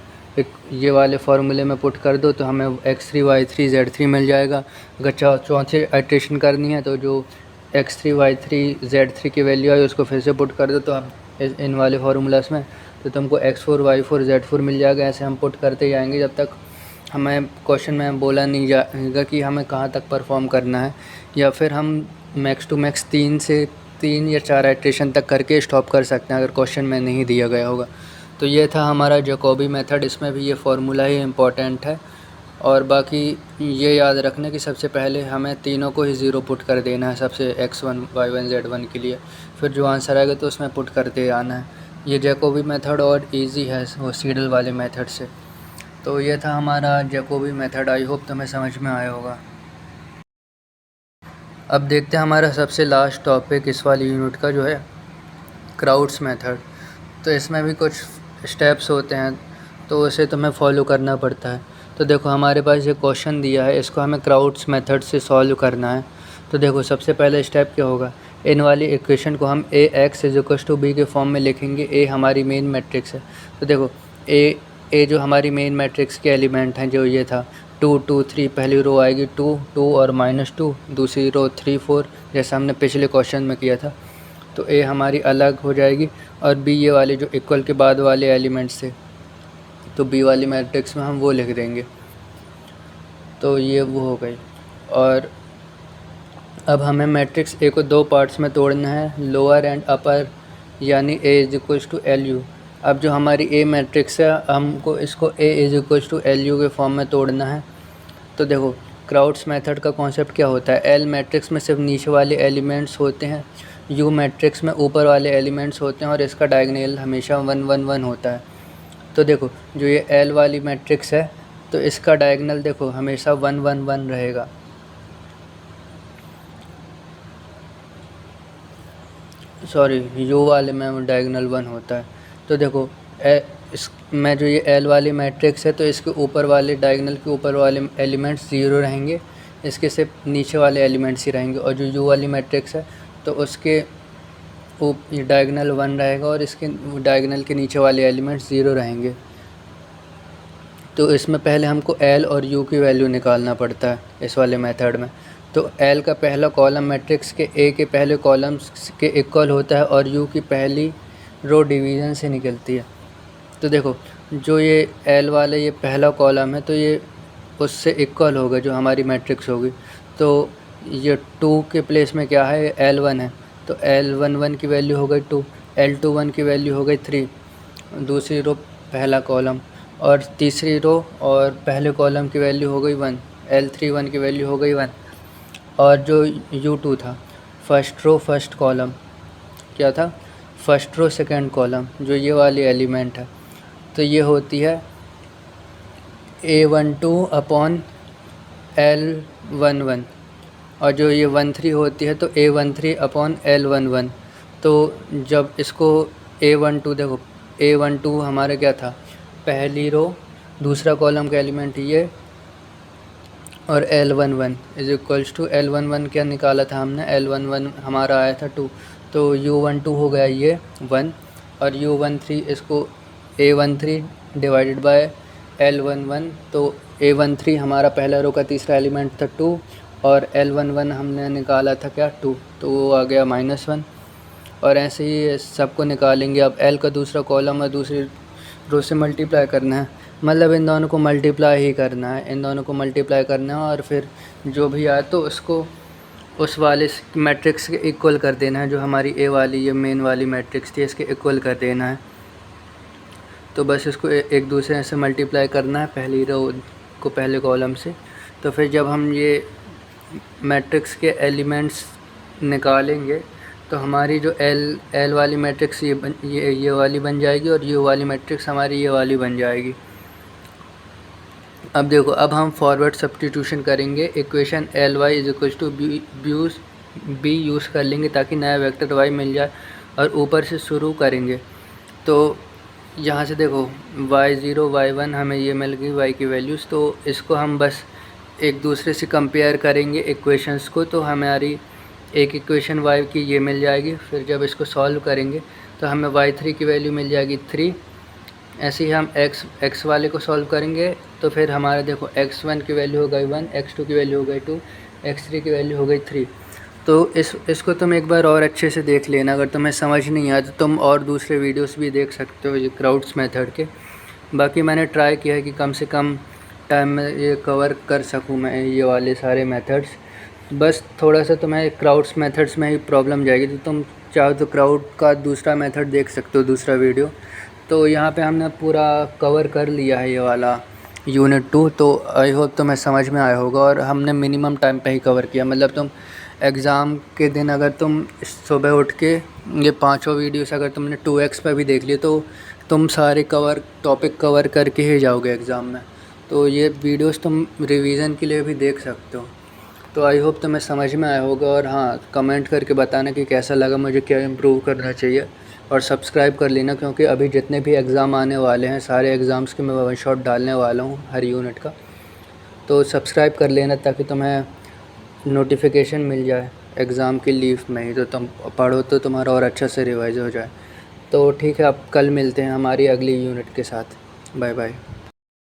ये वाले फार्मूले में पुट कर दो तो हमें x3 y3 z3 मिल जाएगा। अगर चौथे आइट्रेशन करनी है तो जो x3 y3 z3 की वैल्यू है उसको फिर से पुट कर दो तो हम इन वाले फार्मूलास में तो तुमको x4 y4 z4 मिल जाएगा। ऐसे हम पुट करते जाएंगे जब तक हमें क्वेश्चन में बोला नहीं जाएगा कि हमें कहाँ तक परफॉर्म करना है, या फिर हम मैक्स टू मैक्स 3 या 4 आइट्रेशन तक करके स्टॉप कर सकते हैं अगर क्वेश्चन में नहीं दिया गया होगा। तो ये था हमारा जैकोबी मेथड। इसमें भी ये फार्मूला ही इम्पॉर्टेंट है और बाकी ये याद रखना कि सबसे पहले हमें तीनों को ही 0 पुट कर देना है सबसे x1 y1 z1 के लिए। फिर जो आंसर आएगा तो उसमें पुट करते आना है। ये जैकोबी मेथड और इजी है वो सीडल वाले मेथड से। तो ये था हमारा जैकोबी मेथड। आई होप तुम्हें समझ में आया होगा। अब देखते हैं हमारा सबसे लास्ट टॉपिक इस वाली यूनिट का जो है क्राउड्स मेथड। तो इसमें भी कुछ स्टेप्स होते हैं तो उसे तुम्हें फॉलो करना पड़ता है। तो देखो हमारे पास ये क्वेश्चन दिया है, इसको हमें क्राउड्स मेथड से सॉल्व करना है। तो देखो सबसे पहले स्टेप क्या होगा, इन वाली इक्वेशन को हम ax = b के फॉर्म में लिखेंगे। a हमारी मेन मैट्रिक्स है। तो देखो a जो हमारी मेन मैट्रिक्स के एलिमेंट हैं जो ये था 2 2 3 पहली रो आएगी 2 2 और -2, दूसरी रो 3 4 जैसा हमने पिछले क्वेश्चन में किया था। तो ए हमारी अलग हो जाएगी और बी ये वाले जो इक्वल के बाद वाले एलिमेंट्स थे, तो बी वाली मैट्रिक्स में हम वो लिख देंगे। तो ये वो हो गई। और अब हमें मैट्रिक्स ए को दो पार्ट्स में तोड़ना है, लोअर एंड अपर, यानी A is equals to L U. अब जो हमारी ए मैट्रिक्स है, हमको इसको A is equals to L U के फॉर्म में तोड़ना है। तो देखो क्राउड्स मेथड का कॉन्सेप्ट क्या होता है, एल मैट्रिक्स में सिर्फ नीचे वाले एलिमेंट्स होते हैं, यू मैट्रिक्स में ऊपर वाले एलिमेंट्स होते हैं और इसका डायगोनल हमेशा 1 1 1 होता है। तो देखो जो ये एल वाली मैट्रिक्स है, तो इसका डायगोनल देखो हमेशा 1 1 1 रहेगा। सॉरी, यू वाले में डायगोनल 1 होता है। तो देखो इस में जो ये एल वाली मैट्रिक्स है, तो इसके ऊपर वाले डायगोनल के ऊपर वाले एलिमेंट्स 0 रहेंगे, इसके सिर्फ नीचे वाले एलिमेंट्स ही रहेंगे। और जो यू वाली मैट्रिक्स है, तो उसके डायगोनल 1 रहेगा और इसके डायगोनल के नीचे वाले एलिमेंट्स 0 रहेंगे। तो इसमें पहले हमको एल और यू की वैल्यू निकालना पड़ता है इस वाले मेथड में। तो एल का पहला कॉलम मैट्रिक्स के ए के पहले कॉलम्स के इक्वल होता है और यू की पहली रो डिवीज़न से निकलती है। तो देखो जो ये एल वाले ये पहला कॉलम है, तो ये उससे इक्वल होगा जो हमारी मैट्रिक्स होगी। तो ये 2 के प्लेस में क्या है, L1 है, तो L11 की वैल्यू हो गई 2, L21 की वैल्यू हो गई 3, दूसरी रो पहला कॉलम, और तीसरी रो और पहले कॉलम की वैल्यू हो गई 1, L31 की वैल्यू हो गई 1। और जो U2 था, फर्स्ट रो फर्स्ट कॉलम, क्या था, फर्स्ट रो सेकंड कॉलम, जो ये वाली एलिमेंट है, तो ये होती है A12 अपॉन L11, और जो ये 13 होती है तो A13 अपॉन L11। तो जब इसको A12 देखो, A12 हमारा क्या था, पहली रो दूसरा कॉलम का एलिमेंट ये, और L11 is equals to L11 क्या निकाला था हमने, L11 हमारा आया था 2, तो U12 हो गया ये 1, और U13 इसको A13 डिवाइडेड बाय L11, तो A13 हमारा पहला रो का तीसरा एलिमेंट था 2, और L11 हमने निकाला था क्या 2, तो वो आ गया -1। और ऐसे ही सबको निकालेंगे। अब L का दूसरा कॉलम और दूसरी रो से मल्टीप्लाई करना है, मतलब इन दोनों को मल्टीप्लाई ही करना है, इन दोनों को मल्टीप्लाई करना है, और फिर जो भी आए तो उसको उस वाले मैट्रिक्स के इक्वल कर देना है, जो हमारी ए वाली ये मेन वाली मैट्रिक्स थी, इसके इक्वल कर देना है। तो बस इसको एक दूसरे से मल्टीप्लाई करना है, पहली रो को पहले कॉलम से। तो फिर जब हम ये मैट्रिक्स के एलिमेंट्स निकालेंगे, तो हमारी जो एल वाली मैट्रिक्स ये वाली बन जाएगी, और यू वाली मैट्रिक्स हमारी ये वाली बन जाएगी। अब देखो, अब हम फॉरवर्ड सब्स्टिट्यूशन करेंगे, equation LY is equal to B use कर लेंगे ताकि नया वेक्टर y मिल जाए, और ऊपर से शुरू करेंगे। तो यहाँ से देखो y0 y1 हमें ये मिल गई y की वैल्यूज़, तो इसको हम बस एक दूसरे से कंपेयर करेंगे इक्वेशंस को, तो हमारी एक इक्वेशन y की ये मिल जाएगी। फिर जब इसको सॉल्व करेंगे तो हमें y3 की वैल्यू मिल जाएगी 3। ऐसे ही हम x वाले को सॉल्व करेंगे, तो फिर हमारा देखो x1 की वैल्यू हो गई 1, x2 की वैल्यू हो गई 2, x3 की वैल्यू हो गई 3। तो इसको तुम एक बार और अच्छे से देख लेना, अगर तुम्हें समझ नहीं आया तो तुम और दूसरे वीडियोस भी देख सकते हो ये क्राउड्स मेथड के। बाकी मैंने ट्राई किया है कि कम से कम टाइम में ये कवर कर सकूँ मैं ये वाले सारे मेथड्स। बस थोड़ा सा तुम्हें क्राउड्स मेथड्स में ही प्रॉब्लम जाएगी, तो तुम चाहो तो क्राउड का दूसरा मेथड देख सकते हो, दूसरा वीडियो। तो यहाँ पे हमने पूरा कवर कर लिया है ये वाला यूनिट 2, तो आई होप तुम्हें समझ में आया होगा। और हमने मिनिमम टाइम पे ही कवर किया, मतलब तुम एग्ज़ाम के दिन अगर तुम सुबह उठ के ये पांचों वीडियोस अगर तुमने 2x पे भी देख लिए, तो तुम सारे टॉपिक कवर करके ही जाओगे एग्ज़ाम में। तो ये वीडियोस तुम रिवीजन के लिए भी देख सकते हो। तो आई होप तुम्हें समझ में आया होगा। और हाँ, कमेंट करके बताना कि कैसा लगा, मुझे क्या इम्प्रूव करना चाहिए। और सब्सक्राइब कर लेना, क्योंकि अभी जितने भी एग्ज़ाम आने वाले हैं सारे एग्ज़ाम्स के मैं वन शॉट डालने वाला हूँ हर यूनिट का। तो सब्सक्राइब कर लेना ताकि तुम्हें नोटिफिकेशन मिल जाए एग्ज़ाम की लीव में ही, तो तुम पढ़ो तो तुम्हारा और अच्छा से रिवाइज हो जाए। तो ठीक है, अब कल मिलते हैं हमारी अगली यूनिट के साथ। Bye bye.